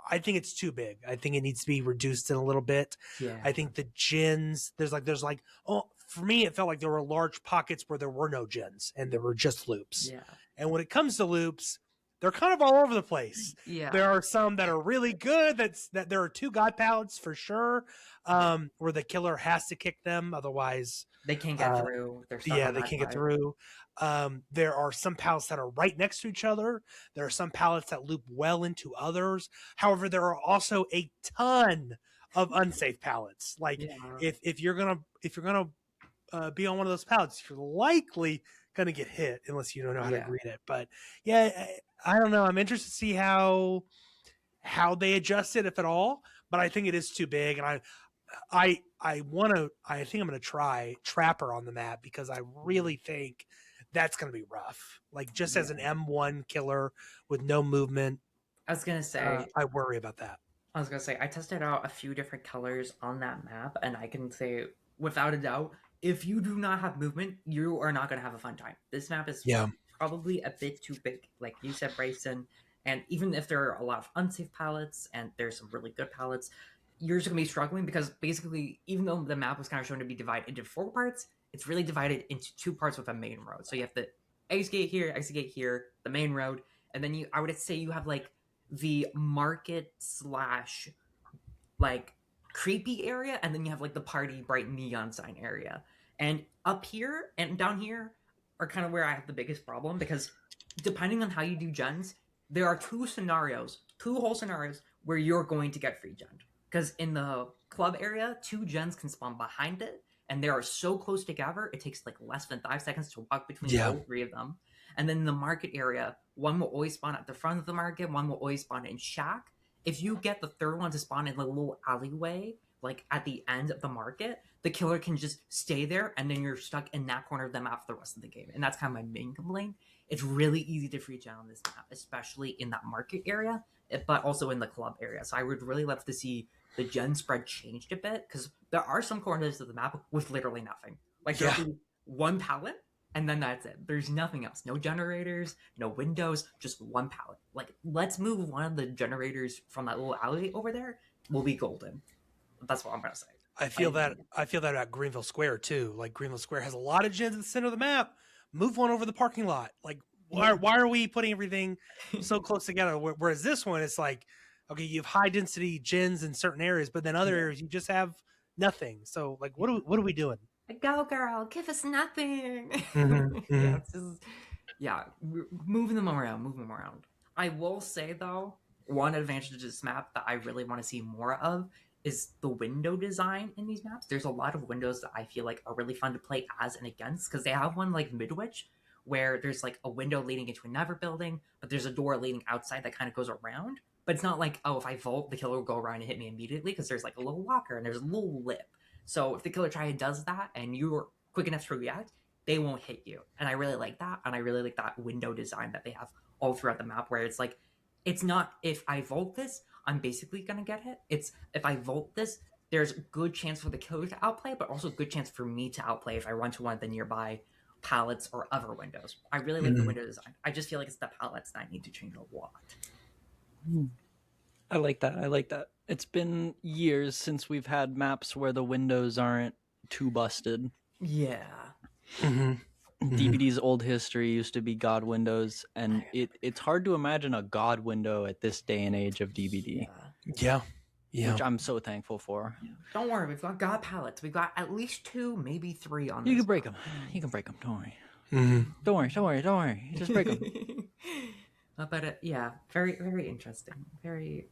I think it's too big. I think it needs to be reduced in a little bit. I think the gens there's like for me it felt like there were large pockets where there were no gens and there were just loops. And when it comes to loops, they're kind of all over the place. There are some that are really good. That there are 2 god palettes for sure, where the killer has to kick them, otherwise they can't get through. They can't get through. There are some palettes that are right next to each other. There are some palettes that loop well into others. However, there are also a ton of unsafe palettes. Like if you're gonna be on one of those palettes, you're likely gonna get hit unless you don't know how to read it. But I don't know. I'm interested to see how they adjust it, if at all. But I think it is too big, and I think I'm gonna try Trapper on the map because I really think that's gonna be rough. Like just as an M1 killer with no movement. I was gonna say I worry about that. I was gonna say I tested out a few different colors on that map, and I can say without a doubt, if you do not have movement, you are not going to have a fun time. This map is probably a bit too big, like you said, Bryson. And even if there are a lot of unsafe palettes and there's some really good palettes, you're just going to be struggling because basically, even though the map was kind of shown to be divided into 4 parts, it's really divided into 2 parts with a main road. So you have the exit gate here, the main road, and then I would say you have like the market / like creepy area, and then you have like the party bright neon sign area. And up here and down here are kind of where I have the biggest problem because depending on how you do gens, there are 2 whole scenarios where you're going to get free gen. Because in the club area, 2 gens can spawn behind it, and they are so close together, it takes like less than 5 seconds to walk between all 3 of them. And then in the market area, one will always spawn at the front of the market, one will always spawn in shack. If you get the 3rd one to spawn in the little alleyway, like at the end of the market, the killer can just stay there, and then you're stuck in that corner of the map for the rest of the game. And that's kind of my main complaint. It's really easy to free gen on this map, especially in that market area, but also in the club area. So I would really love to see the gen spread changed a bit, because there are some corners of the map with literally nothing. Like there'll be 1 pallet, and then that's it. There's nothing else. No generators, no windows, just 1 pallet. Like, let's move one of the generators from that little alley over there. We'll be golden. That's what I'm gonna say. I feel that about Greenville Square too. Like Greenville Square has a lot of gens in the center of the map. Move one over the parking lot. Like why are we putting everything so close together? Whereas this one, it's like, okay, you have high density gens in certain areas, but then other areas you just have nothing. So like, what are we doing? Go girl, give us nothing. Moving them around. I will say though, one advantage of this map that I really want to see more of is the window design in these maps. There's a lot of windows that I feel like are really fun to play as and against, because they have one like Midwich where there's like a window leading into another building, but there's a door leading outside that kind of goes around. But it's not like, oh, if I vault, the killer will go around and hit me immediately, because there's like a little walker and there's a little lip. So if the killer try and does that and you're quick enough to react, they won't hit you. And I really like that. And I really like that window design that they have all throughout the map, where it's like, it's not if I vault this, I'm basically going to get hit. It's if I vault this, there's a good chance for the killer to outplay, but also a good chance for me to outplay if I run to one of the nearby pallets or other windows. I really like the window design. I just feel like it's the pallets that I need to change a lot. I like that. It's been years since we've had maps where the windows aren't too busted. Yeah. DBD's old history used to be God windows, and it's hard to imagine a God window at this day and age of DBD. Yeah. Yeah. which I'm so thankful for. Don't worry, we've got god palettes. We've got at least 2, maybe 3 on You this can break map. them. You can break them. Don't worry. Mhm. Don't worry. Don't worry. Don't worry. Just break them. But yeah, very very interesting, very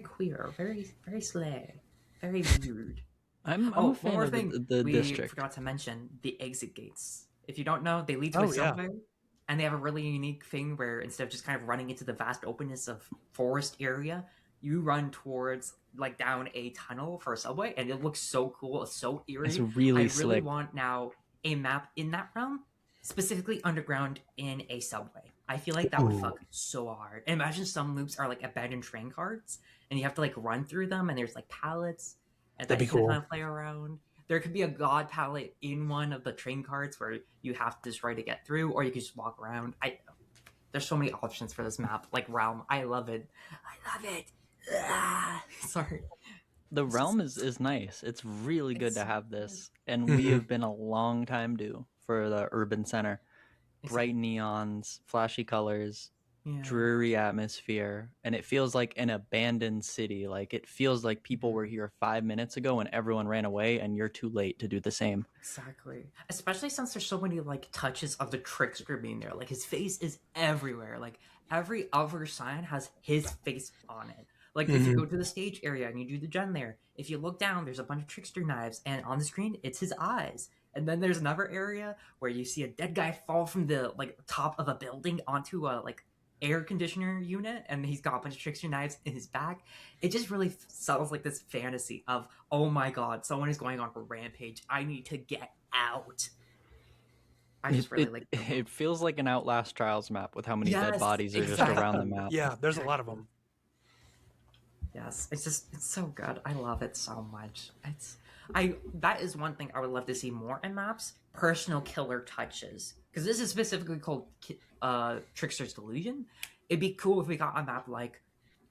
queer, very slay, very weird. I'm Oh, a fan one more of thing the we district. forgot to mention: the exit gates. If you don't know, they lead to Oh, a yeah. subway, and they have a really unique thing where instead of just kind of running into the vast openness of forest area, you run towards like down a tunnel for a subway, and it looks so cool. It's so eerie. It's really I really slick. want now a map in that realm, specifically underground in a subway. I feel like that would Ooh. fuck so hard. And imagine some loops are like abandoned train cards, and you have to like run through them, and there's like pallets, and That'd that be you can cool. kind of play around. There could be a god palette in one of the train cards where you have to destroy to get through, or you can just walk around. There's so many options for this map, like realm. I love it. I love it. Sorry. The realm is nice. It's really good It's to so have good. this, and we Mhm. have been a long time due for the urban center. Bright neons, flashy colors, Yeah. dreary atmosphere, and it feels like an abandoned city. Like it feels like people were here 5 minutes ago and everyone ran away, and you're too late to do the same. Exactly. Especially since there's so many like touches of the Trickster being there. Like his face is everywhere. Like every other sign has his face on it. Like if you Mhm. go to the stage area and you do the gen there, if you look down, there's a bunch of Trickster knives, and on the screen it's his eyes. And then there's another area where you see a dead guy fall from the like top of a building onto a like air conditioner unit, and he's got a bunch of Trickster knives in his back. It just really sells like this fantasy of, oh my god, someone is going on a rampage. I need to get out. I just really like them. It feels like an Outlast Trials map with how many dead Yes, bodies are just exactly. around the map. Yeah, there's a lot of them. Yes, it's so good. I love it so much. That is one thing I would love to see more in maps. Personal killer touches, because this is specifically called Trickster's Delusion. It'd be cool if we got a map like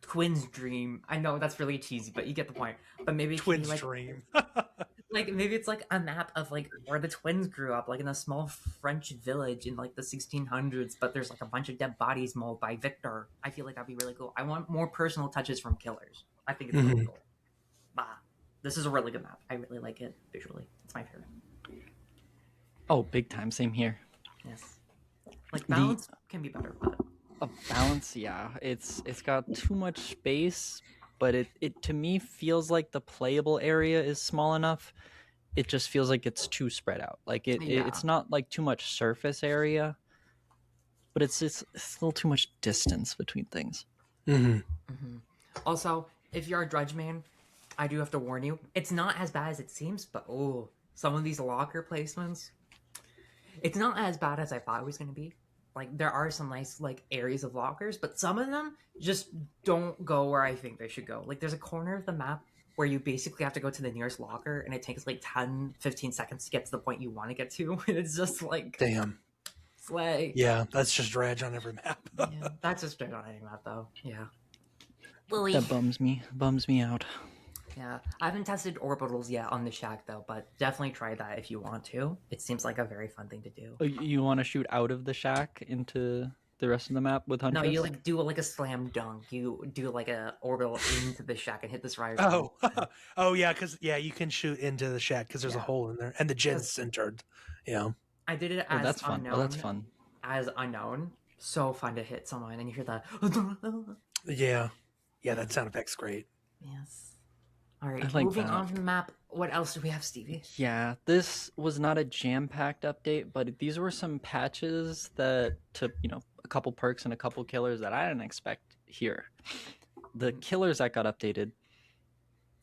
Twin's Dream. I know that's really cheesy, but you get the point. But maybe it could be Twins like dream. like maybe it's like a map of like where the twins grew up, like in a small French village in like the 1600s, but there's like a bunch of dead bodies mauled by Victor. I feel like that'd be really cool. I want more personal touches from killers. I think it's really Mhm. cool. Bah. This is a really good map. I really like it visually. It's my favorite. Oh, big time. Same here. Yes. Like balance can be better, but A balance, yeah. It's got too much space, but it to me feels like the playable area is small enough. It just feels like it's too spread out. Like it's not like too much surface area, but it's a little too much distance between things. Mhm. Also, if you're a Drudge man, I do have to warn you, it's not as bad as it seems, but oh, some of these locker placements, it's not as bad as I thought it was going to be. Like, there are some nice, like, areas of lockers, but some of them just don't go where I think they should go. Like, there's a corner of the map where you basically have to go to the nearest locker, and it takes, like, 10, 15 seconds to get to the point you want to get to. And it's just, like, Damn. slay. Yeah, that's just dredge on every map. Yeah, that's just straight on any map, though. Yeah. That bums me out. Yeah, I haven't tested orbitals yet on the shack though, but definitely try that if you want to. It seems like a very fun thing to do. Oh, you want to shoot out of the shack into the rest of the map with Huntress? No, you like do like a slam dunk. You do like a orbital into the shack and hit this rider. Oh, oh yeah, because you can shoot into the shack because there's a Yeah. hole in there, and the gen's Yes. centered. Yeah. I did it Oh, as that's fun. unknown. Oh, that's fun. As unknown, so fun to hit someone, and you hear that. Yeah, that sound effect's great. Yes. All right, I like moving that. on from the map. What else do we have, Stevie? Yeah, this was not a jam-packed update, but these were some patches that took, a couple perks and a couple killers that I didn't expect here. The killers that got updated,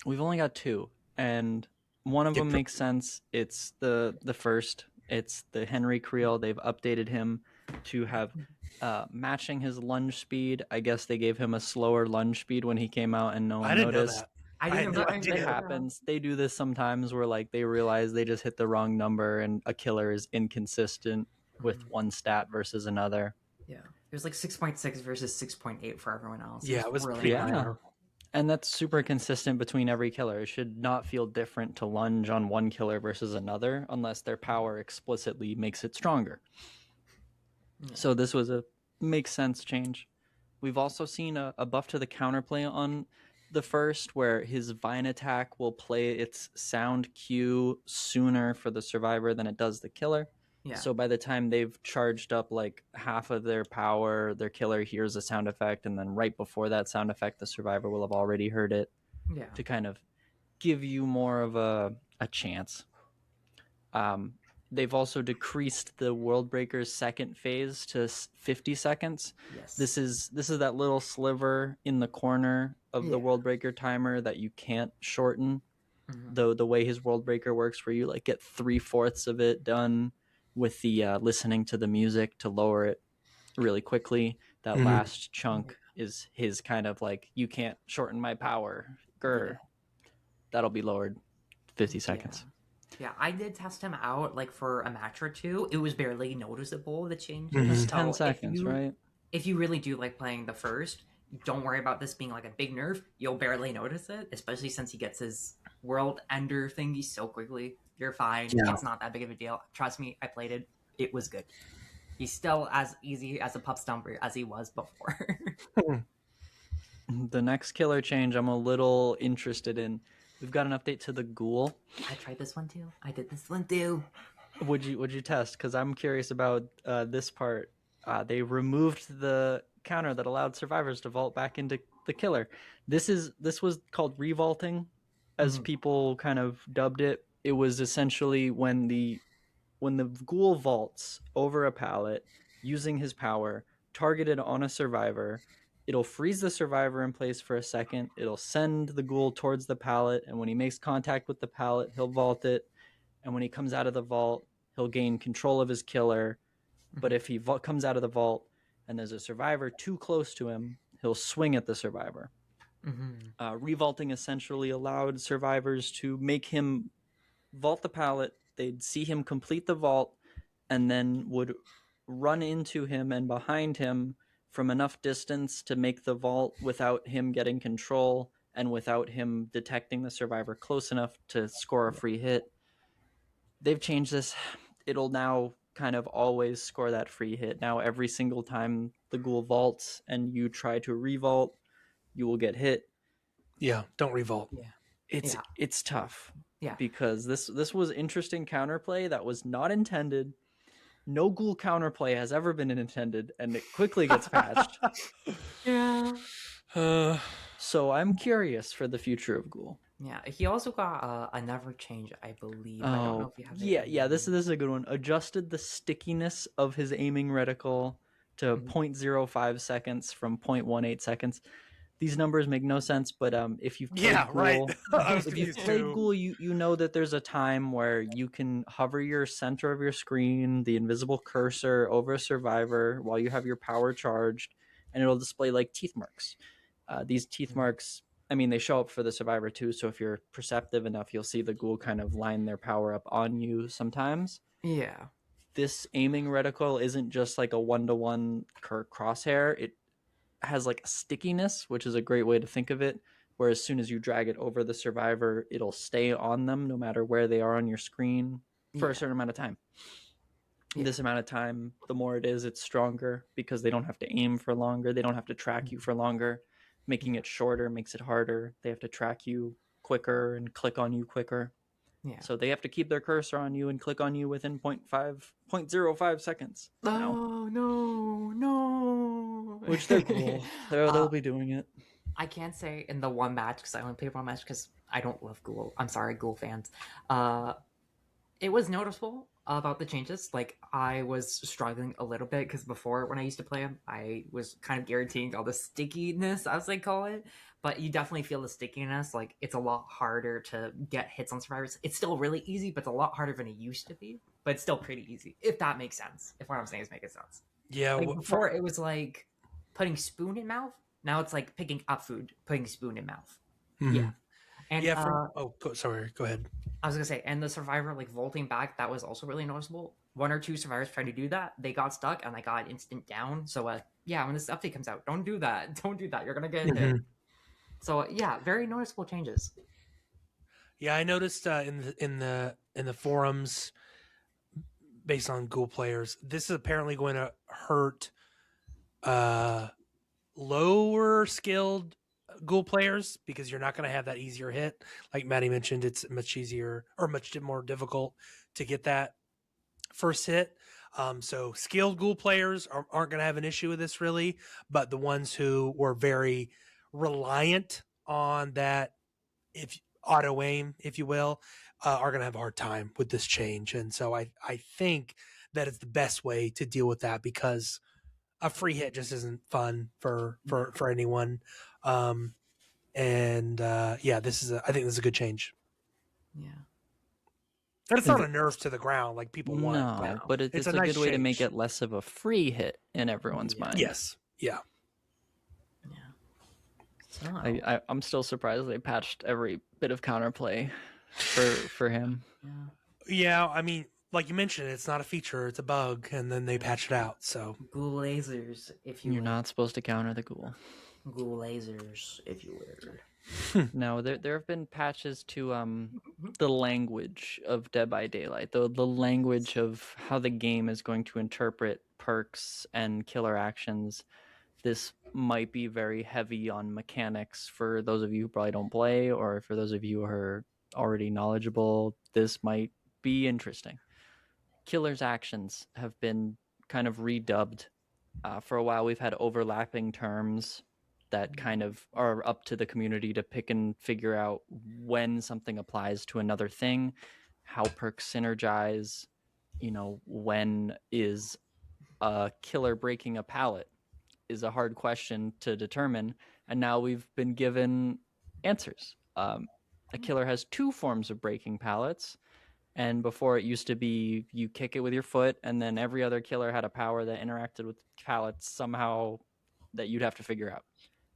we've only got 2, and one of them makes sense. It's the first. It's the Henry Creel. They've updated him to have matching his lunge speed. I guess they gave him a slower lunge speed when he came out, and no one I didn't noticed. know that. I had didn't no know. idea. It happens. They do this sometimes where like they realize they just hit the wrong number and a killer is inconsistent with one stat versus another. Yeah, it was like 6.6 versus 6.8 for everyone else. Yeah, it was really pretty bad. minor. And that's super consistent between every killer. It should not feel different to lunge on one killer versus another unless their power explicitly makes it stronger. Yeah. So this was a makes sense change. We've also seen a buff to the counterplay on the first, where his vine attack will play its sound cue sooner for the survivor than it does the killer. Yeah. So by the time they've charged up like half of their power, their killer hears a sound effect, and then right before that sound effect, the survivor will have already heard it Yeah. to kind of give you more of a chance. They've also decreased the World Breaker's second phase to 50 seconds. Yes. This is that little sliver in the corner of the World Breaker timer that you can't shorten. The way his World Breaker works, where you like get 3/4 of it done with the listening to the music to lower it really quickly. That last chunk is his kind of like, you can't shorten my power. Grr. Yeah. That'll be lowered 50 seconds. Yeah, I did test him out like for a match or two. It was barely noticeable, the change. Just 10 seconds, right? If you really do like playing the first, don't worry about this being like a big nerf. You'll barely notice it, especially since he gets his world ender thingy so quickly. You're fine. Yeah. It's not that big of a deal. Trust me, I played it. It was good. He's still as easy as a pup stomper as he was before. The next killer change I'm a little interested in. We've got an update to the ghoul. I tried this one too. I did this one too. Would you test? Because I'm curious about this part. They removed the counter that allowed survivors to vault back into the killer. This was called revaulting, as people kind of dubbed it. It was essentially when the ghoul vaults over a pallet using his power targeted on a survivor. It'll freeze the survivor in place for a second. It'll send the ghoul towards the pallet, and when he makes contact with the pallet, he'll vault it. And when he comes out of the vault, he'll gain control of his killer. But if he comes out of the vault and there's a survivor too close to him, he'll swing at the survivor. Revaulting essentially allowed survivors to make him vault the pallet. They'd see him complete the vault and then would run into him and behind him from enough distance to make the vault without him getting control and without him detecting the survivor close enough to score a free hit. They've changed this. It'll now kind of always score that free hit. Now every single time the ghoul vaults and you try to revault, you will get hit. Yeah, don't revolt. Yeah. It's tough. Yeah. Because this was interesting counterplay that was not intended. No ghoul counterplay has ever been intended, and it quickly gets patched. Yeah. So I'm curious for the future of ghoul. Yeah, he also got another change, I believe. I don't know if you have it. Yeah, this is a good one. Adjusted the stickiness of his aiming reticle to 0.05 seconds from 0.18 seconds. These numbers make no sense, but if you've played ghoul, if you've played ghoul, you know that there's a time where you can hover your center of your screen, the invisible cursor, over a survivor while you have your power charged, and it'll display like teeth marks. These teeth marks, I mean, they show up for the survivor too, so if you're perceptive enough, you'll see the ghoul kind of line their power up on you sometimes. Yeah. This aiming reticle isn't just like a one-to-one crosshair. It has like a stickiness, which is a great way to think of it, where as soon as you drag it over the survivor, it'll stay on them no matter where they are on your screen for a certain amount of time. This amount of time, the more it is, it's stronger because they don't have to aim for longer. They don't have to track you for longer. Making it shorter makes it harder. They have to track you quicker and click on you quicker. Yeah. So they have to keep their cursor on you and click on you within 0.05 seconds. Oh, no. Which they're cool. They'll be doing it. I can't say in the one match, because I only played one match because I don't love ghoul. I'm sorry, ghoul fans. It was noticeable about the changes. Like, I was struggling a little bit because before, when I used to play him, I was kind of guaranteeing all the stickiness, as they call it. But you definitely feel the stickiness. Like, it's a lot harder to get hits on survivors. It's still really easy, but it's a lot harder than it used to be. But it's still pretty easy, if that makes sense. If what I'm saying is making sense. Yeah. Like before, it was like putting spoon in mouth. Now it's like picking up food, putting spoon in mouth. Yeah. And sorry. Go ahead. I was gonna say, and the survivor like vaulting back, that was also really noticeable. One or two survivors tried to do that, they got stuck and they got instant down. So when this update comes out, don't do that. Don't do that. You're gonna get hit. So very noticeable changes. Yeah, I noticed in the forums based on ghoul players, this is apparently going to hurt lower skilled ghoul players because you're not going to have that easier hit. Like Maddie mentioned, it's much easier or much more difficult to get that first hit. So skilled ghoul players aren't going to have an issue with this really, but the ones who were very reliant on that, if auto aim, if you will, are going to have a hard time with this change. And so I think that it's the best way to deal with that because a free hit just isn't fun for anyone. Yeah, I think this is a good change. Yeah. And it's not a nerf to the ground like people want. No, but it's a nice good way to make change. it less of a free hit in everyone's mind. Yes. Yeah. So, I'm still surprised they patched every bit of counterplay for him. Yeah, I mean, like you mentioned, it's not a feature; it's a bug, and then they patch it out. So ghoul lasers, if you You're will. not supposed to counter the ghoul. Ghoul lasers, if you will. No, there have been patches to the language of Dead by Daylight, the language of how the game is going to interpret perks and killer actions. This might be very heavy on mechanics for those of you who probably don't play, or for those of you who are already knowledgeable. This might be interesting. Killer's actions have been kind of redubbed. For a while, we've had overlapping terms that kind of are up to the community to pick and figure out when something applies to another thing, how perks synergize, when is a killer breaking a pallet is a hard question to determine. And now we've been given answers. A killer has two forms of breaking pallets. And before it used to be you kick it with your foot, and then every other killer had a power that interacted with pallets somehow that you'd have to figure out.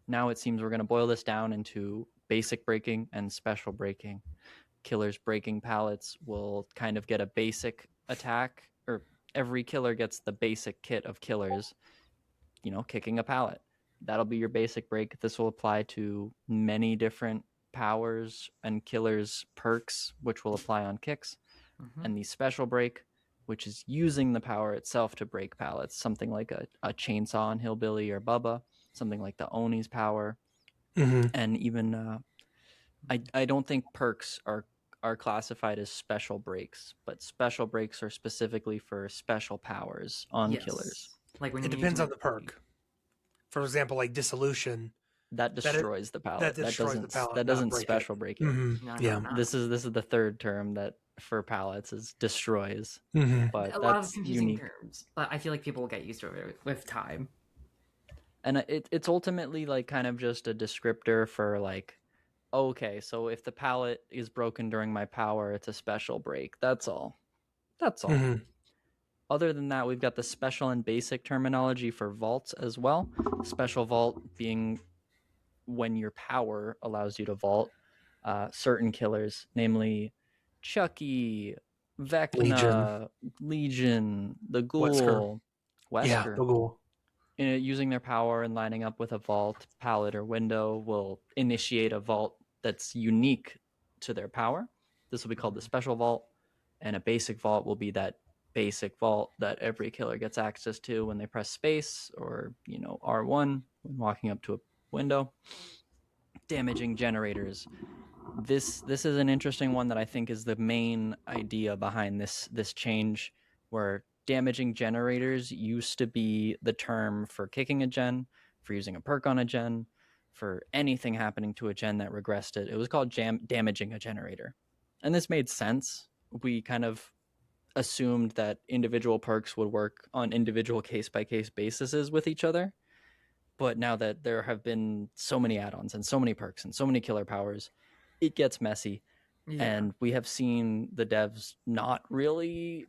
Now it seems we're going to boil this down into basic breaking and special breaking. Killers breaking pallets will kind of get a basic attack, or every killer gets the basic kit of killers, kicking a pallet. That'll be your basic break. This will apply to many different powers and killers' perks, which will apply on kicks. And the special break, which is using the power itself to break pallets, something like a chainsaw on Hillbilly or Bubba, something like the Oni's power. And even I don't think perks are classified as special breaks, but special breaks are specifically for special powers on killers. Like when it depends on the perk. For example, like Dissolution, that destroys the pallet. That destroys the pallet. That doesn't special break it. No. This is the third term that for pallets is destroys. But a lot of confusing terms, but I feel like people will get used to it with time. And it's ultimately like kind of just a descriptor for like, okay, so if the pallet is broken during my power, it's a special break. That's all. Other than that, we've got the special and basic terminology for vaults as well. Special vault being when your power allows you to vault certain killers, namely Chucky, Vecna, Legion, the Ghoul, Wesker. Yeah, the Ghoul. Using their power and lining up with a vault, pallet, or window will initiate a vault that's unique to their power. This will be called the special vault, and a basic vault will be that basic vault that every killer gets access to when they press space or R1 when walking up to a window. Damaging generators. This is an interesting one that I think is the main idea behind this change, where damaging generators used to be the term for kicking a gen, for using a perk on a gen, for anything happening to a gen that regressed it. It was called damaging a generator. And this made sense. We kind of assumed that individual perks would work on individual case-by-case bases with each other. But now that there have been so many add-ons and so many perks and so many killer powers, it gets messy. And we have seen the devs not really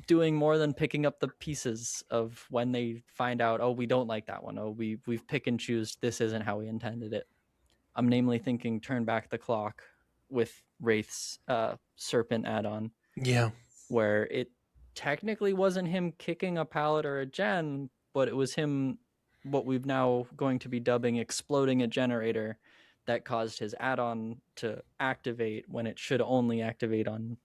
doing more than picking up the pieces of when they find out, oh, we don't like that one. Oh, we've pick and choose. This isn't how we intended it. I'm namely thinking Turn Back the Clock with Wraith's Serpent add-on. Yeah. Where it technically wasn't him kicking a pallet or a gen, but it was him, what we've now going to be dubbing exploding a generator, that caused his add-on to activate when it should only activate on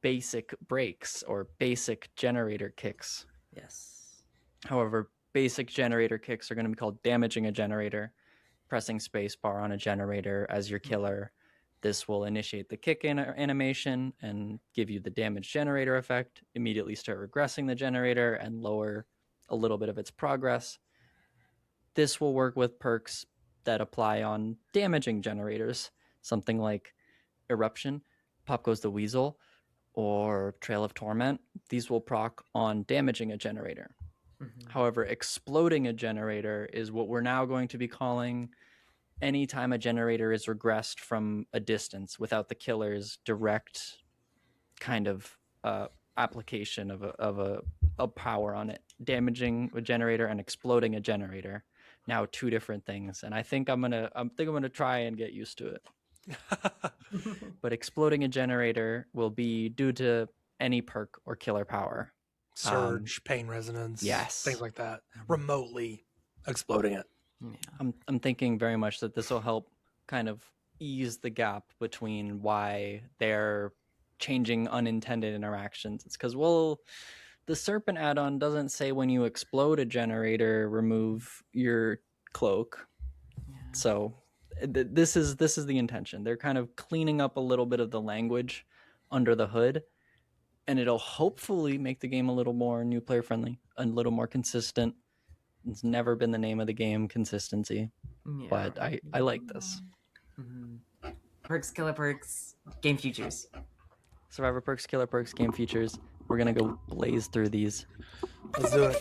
basic breaks or basic generator kicks. Yes. However, basic generator kicks are going to be called damaging a generator, pressing spacebar on a generator as your killer. This will initiate the kick animation and give you the damage generator effect, immediately start regressing the generator and lower a little bit of its progress. This will work with perks that apply on damaging generators, something like Eruption, Pop Goes the Weasel, or Trail of Torment. These will proc on damaging a generator. Mm-hmm. However, exploding a generator is what we're now going to be calling anytime a generator is regressed from a distance without the killer's direct kind of application of a power on it. Damaging a generator and exploding a generator, now two different things. And I think I'm gonna try and get used to it. But exploding a generator will be due to any perk or killer power. Surge, pain resonance, yes, things like that. Remotely exploding it. Yeah. I'm thinking very much that this will help kind of ease the gap between why they're changing unintended interactions. It's because, well, the Serpent add-on doesn't say when you explode a generator, remove your cloak. Yeah. So this is the intention. They're kind of cleaning up a little bit of the language under the hood, and it'll hopefully make the game a little more new player friendly, a little more consistent. It's never been the name of the game, consistency. Yeah. But I like this. Mm-hmm. Perks, killer perks, game features. Survivor perks, killer perks, game features. We're gonna go blaze through these. Let's do it.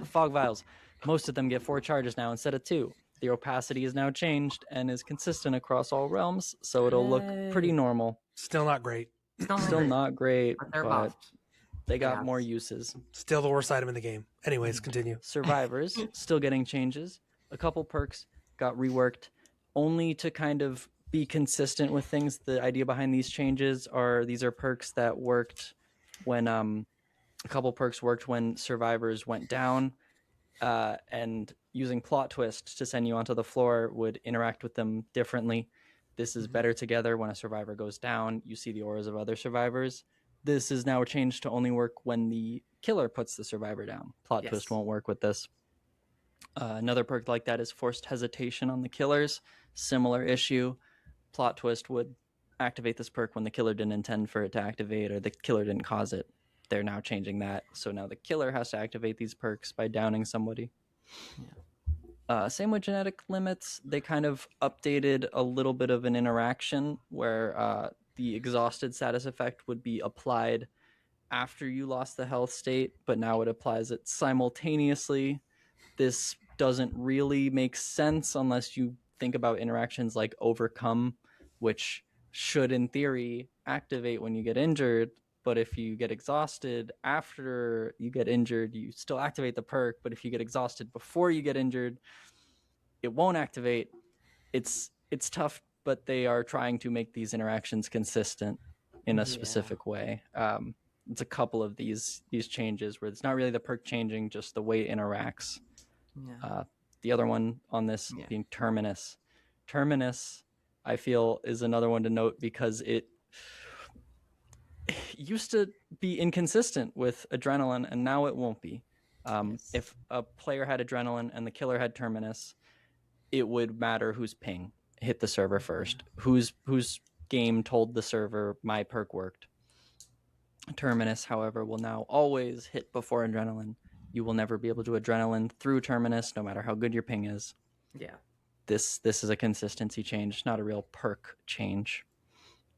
Fog vials. Most of them get 4 charges now instead of 2. The opacity is now changed and is consistent across all realms, so it'll look pretty normal. Still not great. Still not great, But they're but buffed. they got Yeah. more uses. Still the worst item in the game. Anyways, continue. Survivors still getting changes. A couple perks got reworked only to kind of be consistent with things. The idea behind these changes are these are perks that worked when a couple perks worked when survivors went down, and using plot twist to send you onto the floor would interact with them differently. This is better together. When a survivor goes down, you see the auras of other survivors. This is now changed to only work when the killer puts the survivor down. Plot twist won't work with this. Another perk like that is forced hesitation on the killers. Similar issue. Plot twist would activate this perk when the killer didn't intend for it to activate or the killer didn't cause it. They're now changing that. So now the killer has to activate these perks by downing somebody. Same with genetic limits. They kind of updated a little bit of an interaction where the exhausted status effect would be applied after you lost the health state, but now it applies it simultaneously. This doesn't really make sense unless you think about interactions like overcome, which should in theory activate when you get injured, but if you get exhausted after you get injured, you still activate the perk, but if you get exhausted before you get injured, it won't activate. It's tough, but they are trying to make these interactions consistent in a specific way. It's a couple of these changes where it's not really the perk changing, just the way it interacts. The other one on this being Terminus. Terminus, I feel, is another one to note because it used to be inconsistent with Adrenaline, and now it won't be. If a player had Adrenaline and the killer had Terminus, it would matter whose ping hit the server first, whose game told the server my perk worked. Terminus, however, will now always hit before Adrenaline. You will never be able to Adrenaline through Terminus, no matter how good your ping is. Yeah. This is a consistency change, not a real perk change.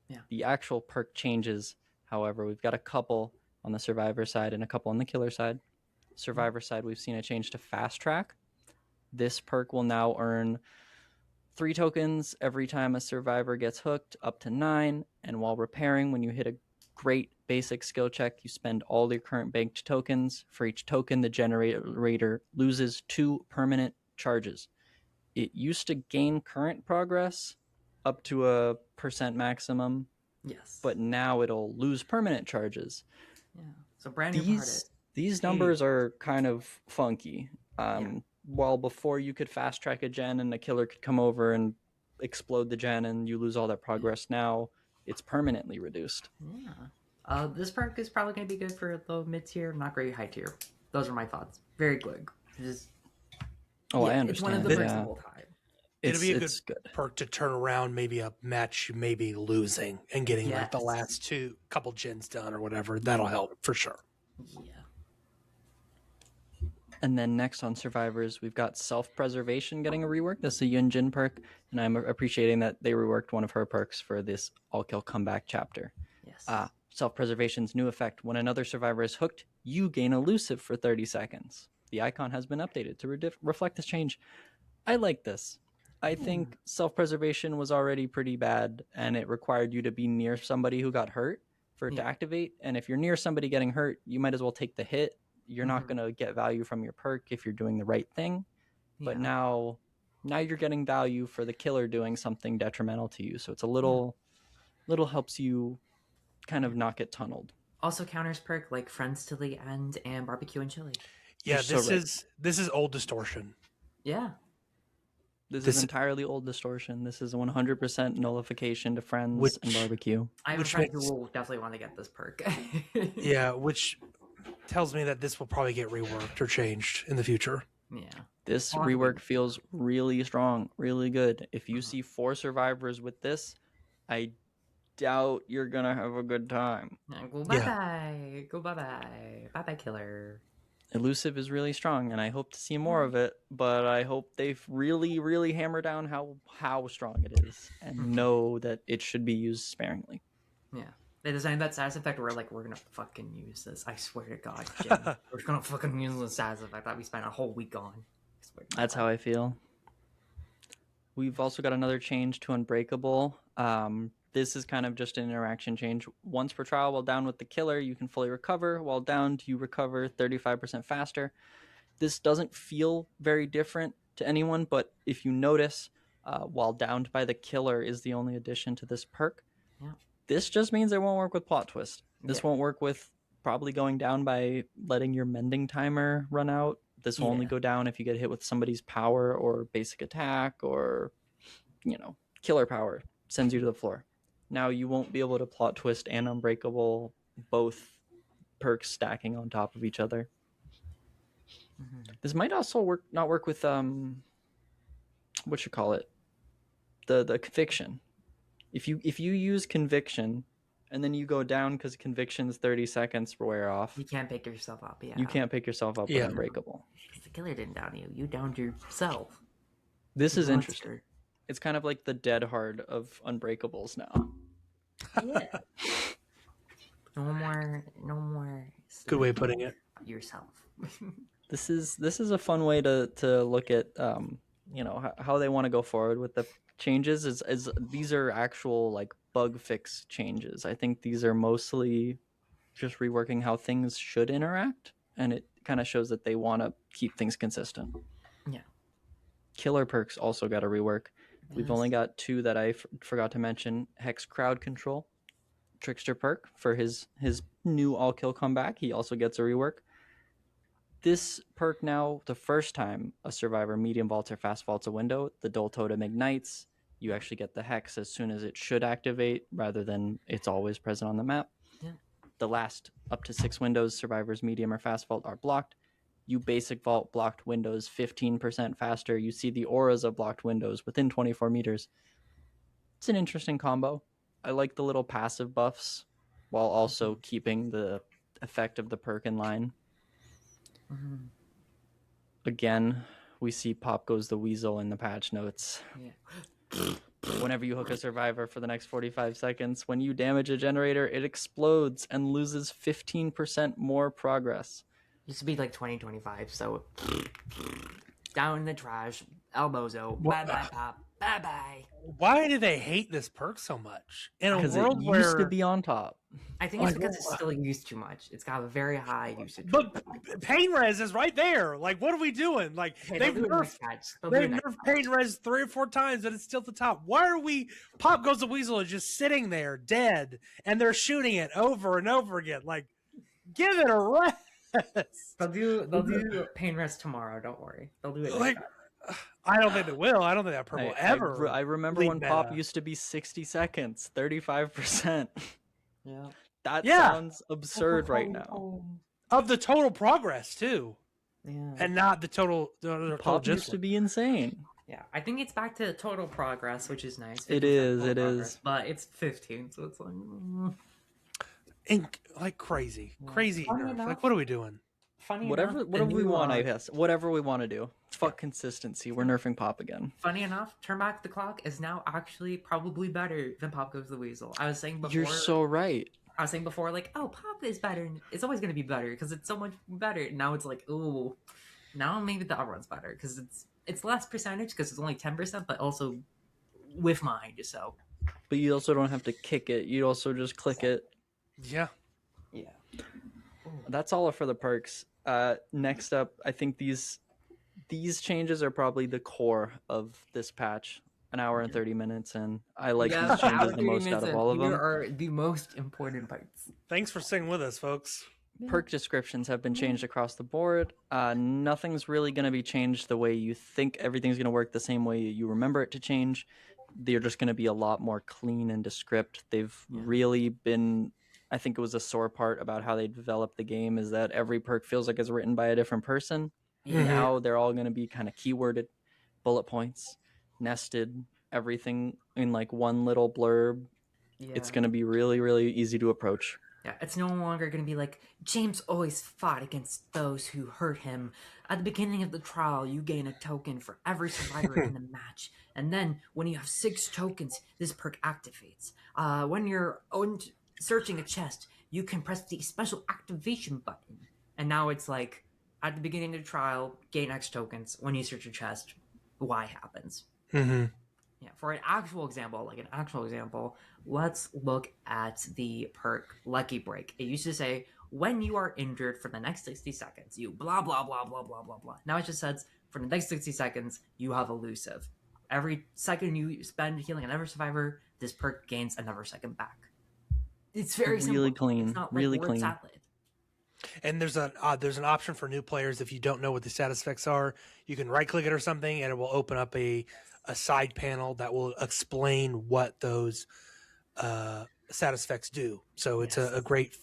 Yeah. The actual perk changes, however, we've got a couple on the survivor side and a couple on the killer side. Survivor side, we've seen a change to fast track. This perk will now earn 3 tokens every time a survivor gets hooked, up to 9. And while repairing, when you hit a great basic skill check, you spend all your current banked tokens. For each token, the generator loses 2 permanent charges. It used to gain current progress up to a % maximum. Yes. But now it'll lose permanent charges. Yeah. So brand new these numbers are kind of funky. While before you could fast track a gen and a killer could come over and explode the gen and you lose all that progress, now it's permanently reduced. Yeah. This perk is probably going to be good for low mid tier, not great high tier. Those are my thoughts. Very good. I understand. It's one of the perks of all time. It'll be a it's good. perk to turn around maybe a match you may be losing and getting like the Yes. last couple gens done or whatever. That'll help for sure. Yeah. And then next on Survivors, we've got Self-Preservation getting a rework. This is a Yunjin perk, and I'm appreciating that they reworked one of her perks for this all-kill comeback chapter. Yes. Self-Preservation's new effect. When another survivor is hooked, you gain elusive for 30 seconds. The icon has been updated to reflect this change. I like this. I think Self-Preservation was already pretty bad, and it required you to be near somebody who got hurt for it to activate. And if you're near somebody getting hurt, you might as well take the hit. You're not going to get value from your perk if you're doing the right thing. But now you're getting value for the killer doing something detrimental to you. So it's a little helps you kind of not get tunneled. Also counters perk like Friends to the End and Barbecue and Chili. Yeah, this is old distortion. Yeah. This is entirely old distortion. This is 100% nullification to Friends and Barbecue. I have a friend who will definitely want to get this perk. Yeah, which tells me that this will probably get reworked or changed in the future. Yeah. This rework feels really strong, really good. If you see 4 survivors with this, I doubt you're going to have a good time. Go bye-bye. Go bye-bye. Bye-bye, killer. Elusive is really strong, and I hope to see more of it, but I hope they really, really hammer down how strong it is and know that it should be used sparingly. Yeah. They designed that status effect where we're gonna fucking use this. I swear to God, Jim. We're gonna fucking use the status effect that we spent a whole week on. That's how I feel. We've also got another change to Unbreakable. This is kind of just an interaction change. Once per trial, while down with the killer, you can fully recover. While downed, you recover 35% faster. This doesn't feel very different to anyone, but if you notice, while downed by the killer is the only addition to this perk. Yeah. This just means it won't work with Plot Twist. This won't work with probably going down by letting your mending timer run out. This will only go down if you get hit with somebody's power or basic attack or, killer power sends you to the floor. Now you won't be able to Plot Twist and Unbreakable, both perks stacking on top of each other. This might also not work with the Conviction. If you use Conviction and then you go down because Conviction's 30 seconds wear off, you can't pick yourself up. Yeah, you can't pick yourself up with Unbreakable. The killer didn't down you. You downed yourself. This is interesting. It's kind of like the dead hard of Unbreakables now. Yeah. No more. Good way of putting it. Yourself. This is a fun way to look at how they want to go forward with the changes. Is these are actual like bug fix changes. I think these are mostly just reworking how things should interact, and it kind of shows that they want to keep things consistent. Yeah. Killer perks also got a rework. We've only got 2 that I forgot to mention. Hex Crowd Control, Trickster perk for his new all-kill comeback. He also gets a rework. This perk now, the first time a survivor medium vaults or fast vaults a window, the Dull Totem ignites. You actually get the Hex as soon as it should activate, rather than it's always present on the map. Yeah. The last up to 6 windows survivors medium or fast vault are blocked. You basic vault blocked windows 15% faster. You see the auras of blocked windows within 24 meters. It's an interesting combo. I like the little passive buffs while also keeping the effect of the perk in line. Again, we see Pop Goes the Weasel in the patch notes. Yeah. Whenever you hook a survivor for the next 45 seconds, when you damage a generator, it explodes and loses 15% more progress. Used to be like 2025, so down in the trash, elbozo, bye-bye, Pop, bye-bye. Why do they hate this perk so much? In a Because world it where used to be on top. I think it's because it's still used too much. It's got a very high usage. But pain res is right there. Like, what are we doing? Like, they've nerfed pain res 3 or 4 times, and it's still at the top. Why are we? Pop Goes the Weasel is just sitting there dead, and they're shooting it over and over again. Like, give it a rest. They'll do pain rest tomorrow. Don't worry. They'll do it. Like, I don't think they will. I don't think that perk will ever. I remember when Pop used to be 60 seconds, 35%. Yeah. That sounds absurd right now. Of the total progress too. Yeah. And not the total. Pop used to be insane. Yeah, I think it's back to total progress, which is nice. It 50% is, total it progress, is. but it's 15, so it's like And like crazy Funny nerf. enough, Like, what are we doing? funny Whatever, enough, the whatever we new want, I guess. Whatever we want to do. Yeah. Fuck consistency. We're nerfing Pop again. funny enough, Turn Back the Clock is now actually probably better than Pop Goes the Weasel. I was saying before. You're so right. I was saying before, like, oh, Pop is better. It's always going to be better because it's so much better. Now it's like, ooh, now maybe the other one's better because it's less percentage because it's only 10%, but also with mind. So But you also don't have to kick it. You also just click it. Yeah. yeah, That's all for the perks. Next up, I think these changes are probably the core of this patch. An hour and 30 minutes, and I like yeah, these changes the most out of all of Here them. are the most important parts. Thanks for sticking with us, folks. Perk descriptions have been changed across the board. Nothing's really going to be changed the way you think everything's going to work the same way you remember it to change. They're just going to be a lot more clean and descript. They've really been, I think it was a sore part about how they developed the game is that every perk feels like it's written by a different person. Yeah. Now they're all going to be kind of keyworded, bullet points, nested, everything in like one little blurb. Yeah. It's going to be really, really easy to approach. Yeah, it's no longer going to be like, James always fought against those who hurt him. At the beginning of the trial, you gain a token for every survivor in the match. And then, when you have 6 tokens, this perk activates. When you're searching a chest, you can press the special activation button. And now it's like, at the beginning of the trial, gain X tokens. When you search a chest, Y happens. Mm-hmm. Yeah, for an actual example, let's look at the perk Lucky Break. It used to say, when you are injured for the next 60 seconds, you blah, blah, blah, blah, blah, blah, blah. Now it just says, for the next 60 seconds, you have elusive. Every second you spend healing another survivor, this perk gains another second back. It's very simple. Really clean. It's not Really word clean. salad. And there's an option for new players if you don't know what the status effects are. You can right click it or something, and it will open up a side panel that will explain what those status effects do. So it's a great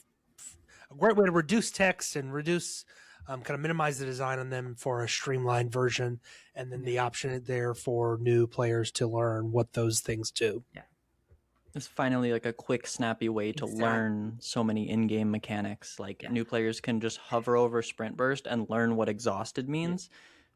way to reduce text and reduce kind of minimize the design on them for a streamlined version, and then the option there for new players to learn what those things do. Yeah. It's finally like a quick, snappy way to learn so many in-game mechanics. Like new players can just hover over Sprint Burst and learn what exhausted means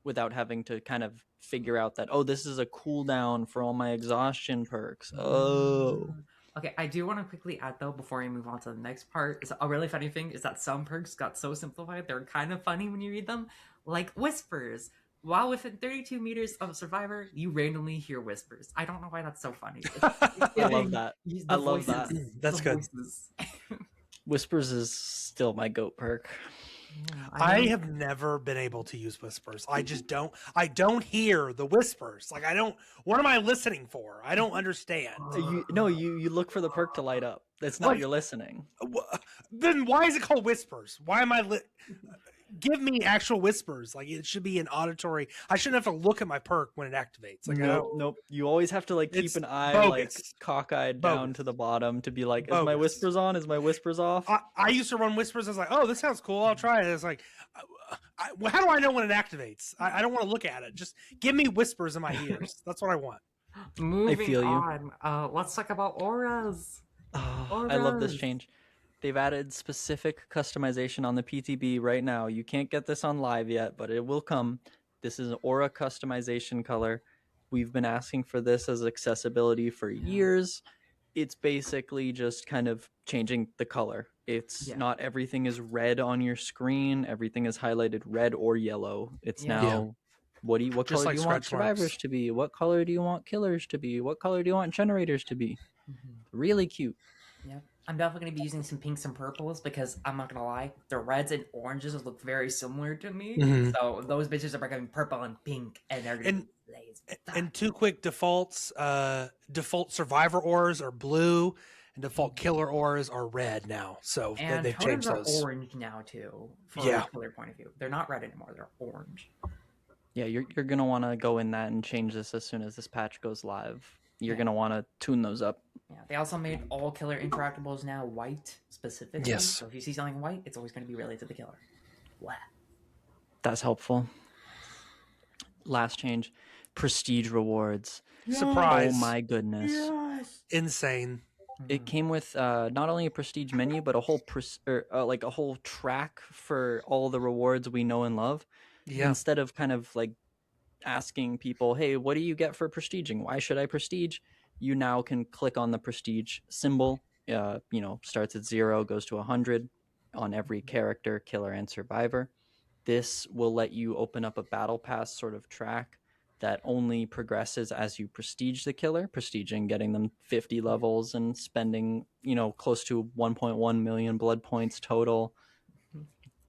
without having to kind of figure out that, oh, this is a cooldown for all my exhaustion perks. Oh. Okay, I do want to quickly add though before we move on to the next part. Is a really funny thing is that some perks got so simplified they're kind of funny when you read them, like whispers. While within 32 meters of a survivor, you randomly hear whispers. I don't know why that's so funny. I love that. I love that. That's good. Whispers is still my GOAT perk. I have never been able to use whispers. I just don't. I don't hear the whispers. Like I don't. What am I listening for? I don't understand. You look for the perk to light up. That's not your listening. Then why is it called whispers? Why am I give me actual whispers? Like it should be an auditory. I shouldn't have to look at my perk when it activates. Like nope. You always have to like keep an eye bogus. like cockeyed down to the bottom to be like, is Bogus. my whispers on? Is my whispers off? I used to run whispers. I was like, oh, this sounds cool. I'll try it. It's like, how do I know when it activates? I don't want to look at it. Just give me whispers in my ears. That's what I want. Moving on. Let's talk about auras. I love this change. They've added specific customization on the PTB right now. You can't get this on live yet, but it will come. This is an aura customization color. We've been asking for this as accessibility for years. It's basically just kind of changing the color. It's not everything is red on your screen. Everything is highlighted red or yellow. It's now what color do you want survivors to be? What color do you want killers to be? What color do you want generators to be? Really cute. Yeah. I'm definitely going to be using some pinks and purples because I'm not going to lie, the reds and oranges look very similar to me. So those bitches are becoming purple and pink, and they're going to blaze. And two quick defaults: default survivor auras are blue, and default killer auras are red now. So and they've changed those. Are orange now too. From a killer point of view, they're not red anymore; they're orange. Yeah, you're going to want to go in that and change this as soon as this patch goes live. You're going to want to tune those up. Yeah, they also made all killer interactables now white specifically. Yes. So if you see something white, it's always going to be related to the killer. Wow. That's helpful. Last change. prestige rewards. Surprise. Oh my goodness. Yes. Insane. It came with not only a prestige menu, but a whole like a whole track for all the rewards we know and love. Yeah. Instead of kind of like asking people, hey, what do you get for prestiging? Why should I prestige? You now can click on the prestige symbol. Starts at 0, goes to 100 on every character, killer, and survivor. This will let you open up a battle pass sort of track that only progresses as you prestige the killer, prestiging, getting them 50 levels and spending, close to 1.1 million blood points total.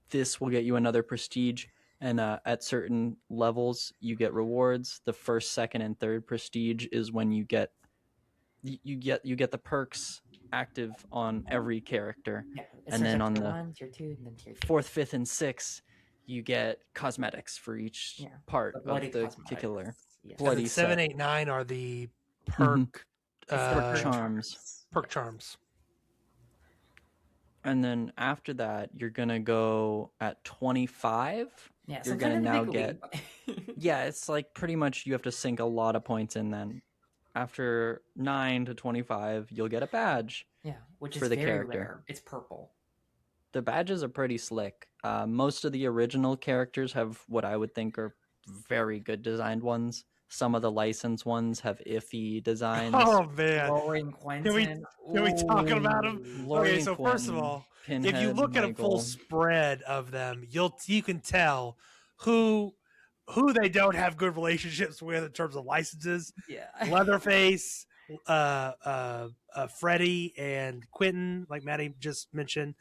This will get you another prestige, and at certain levels you get rewards. The first, second, and third prestige is when you get the perks active on every character. Yeah, And then on tier the 1, tier 2, and then tier 3. fourth, fifth, and sixth, you get cosmetics for each part of the killer. Yes. Bloody 7, set. 8, 9 are the perk Perk charms. Perk charms. And then after that, you're gonna go at 25. Yeah, You're so gonna kind of now make a get. leap. Yeah, it's like pretty much you have to sink a lot of points in. Then after 9 to 25, you'll get a badge. Yeah, which for is the very character. rare. It's purple. The badges are pretty slick. Most of the original characters have what I would think are very good designed ones. Some of the licensed ones have iffy designs. Oh man. Lowering Quentin. Can we talk about them? Lori Okay, and so first of Quentin, all, Pinhead, if you look at a full Michael. spread of them, you can tell who they don't have good relationships with in terms of licenses. Yeah. Leatherface, Freddy, and Quentin, like Maddie just mentioned.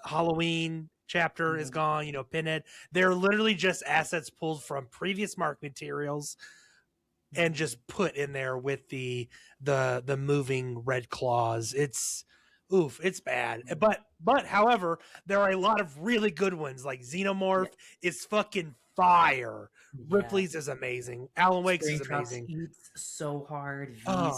Halloween chapter is gone. Pinhead. They're literally just assets pulled from previous marketing materials and just put in there with the moving red claws. It's bad. But however, there are a lot of really good ones. Like Xenomorph is fucking fire. Ripley's is amazing. Alan Wake's is amazing. Eats so hard.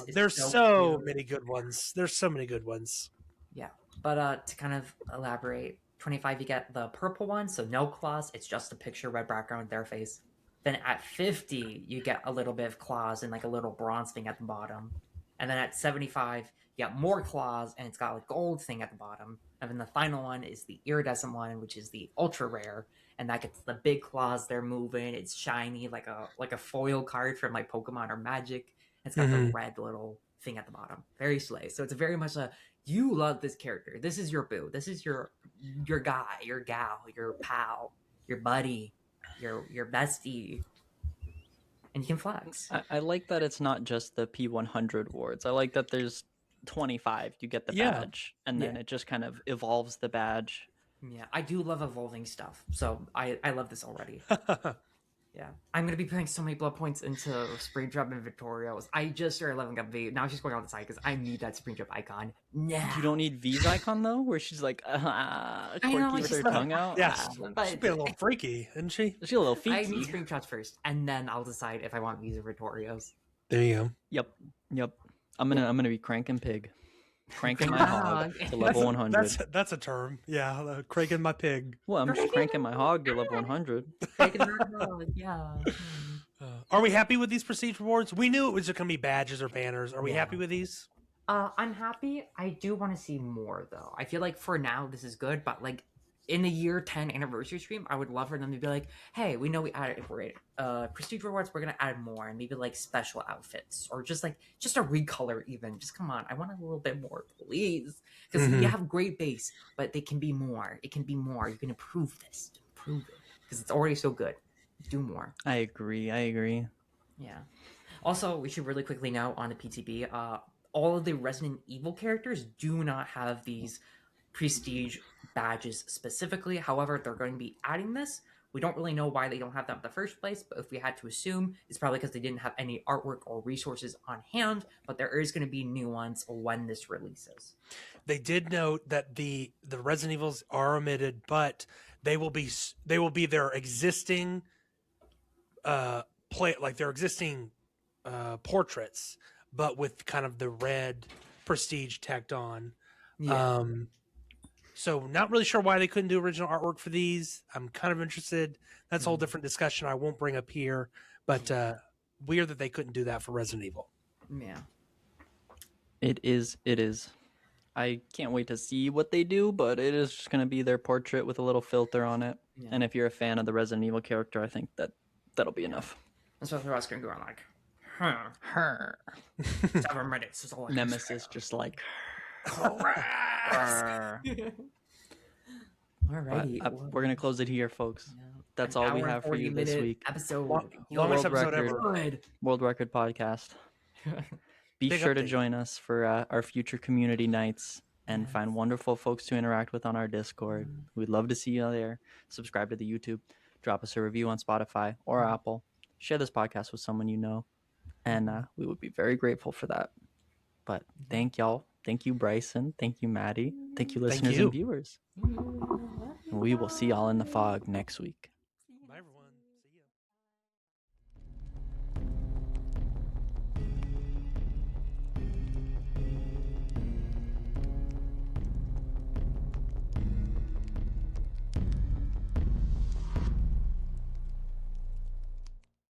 There's so many good ones. There's so many good ones. Yeah, but to kind of elaborate, 25 you get the purple one, so no claws. It's just a picture, red background with their face. Then at 50 you get a little bit of claws and like a little bronze thing at the bottom. And then at 75 you got more claws and it's got like gold thing at the bottom. And then the final one is the iridescent one, which is the ultra rare, and that gets the big claws. They're moving. It's shiny like a foil card from like Pokemon or Magic. It's got the red little thing at the bottom. Very slay. So it's very much you love this character. This is your boo. This is your guy, your gal, your pal, your buddy, your bestie. And you can flex. I like that it's not just the P100 awards. I like that there's 25. You get the badge, and then it just kind of evolves the badge. Yeah, I do love evolving stuff. So I love this already. Yeah, I'm going to be putting so many blood points into Spring Trap and Victorious. I just started leveling up V. Now she's going on the side because I need that Spring Trap icon. Nah. You don't need V's icon, though, where she's like, quirky with her tongue out? Yeah, she's been a little freaky, isn't she? She's a little feety. I need Spring Traps first, and then I'll decide if I want V's or Victorious. There you go. Yep. I'm gonna be cranking pig. Cranking my hog to level 100. That's a term. Yeah, cranking my pig. Well, I'm just cranking my hog to level 100. Cranking my hog, yeah. Are we happy with these prestige rewards? We knew it was going to be badges or banners. Are we happy with these? I'm happy. I do want to see more, though. I feel like for now, this is good, but like in the year 10 anniversary stream, I would love for them to be like, hey, we know we added prestige rewards, we're going to add more, and maybe like special outfits or just a recolor even. Just come on. I want a little bit more, please. Because you have great base, but they can be more. It can be more. You can improve this. Improve it. Because it's already so good. Do more. I agree. Yeah. Also, we should really quickly note on the PTB, all of the Resident Evil characters do not have these prestige badges specifically. However, they're going to be adding this. We don't really know why they don't have them in the first place, but if we had to assume, it's probably because they didn't have any artwork or resources on hand, but there is going to be new ones when this releases. They did note that the Resident Evils are omitted, but they will be their existing portraits, but with kind of the red prestige tacked on. Yeah. So not really sure why they couldn't do original artwork for these. I'm kind of interested. That's a whole different discussion I won't bring up here. But weird that they couldn't do that for Resident Evil. Yeah. It is. I can't wait to see what they do, but it is just going to be their portrait with a little filter on it. Yeah. And if you're a fan of the Resident Evil character, I think that'll be enough. Especially us going like, huh. Her 7 minutes is all I can Nemesis say. just like. Alrighty. But, we're gonna close it here, folks. Yeah. That's An all we hour and have for 40 you this minute week. Episode. Longest World episode record. ever. Good. World Record Podcast. Be Big sure to update. join us for our future community nights and find wonderful folks to interact with on our Discord. We'd love to see you there. Subscribe to the YouTube. Drop us a review on Spotify or Apple. Share this podcast with someone you know. And we would be very grateful for that. But thank y'all. Thank you, Bryson. Thank you, Maddie. Thank you, listeners you. and viewers. We will see y'all in the fog next week.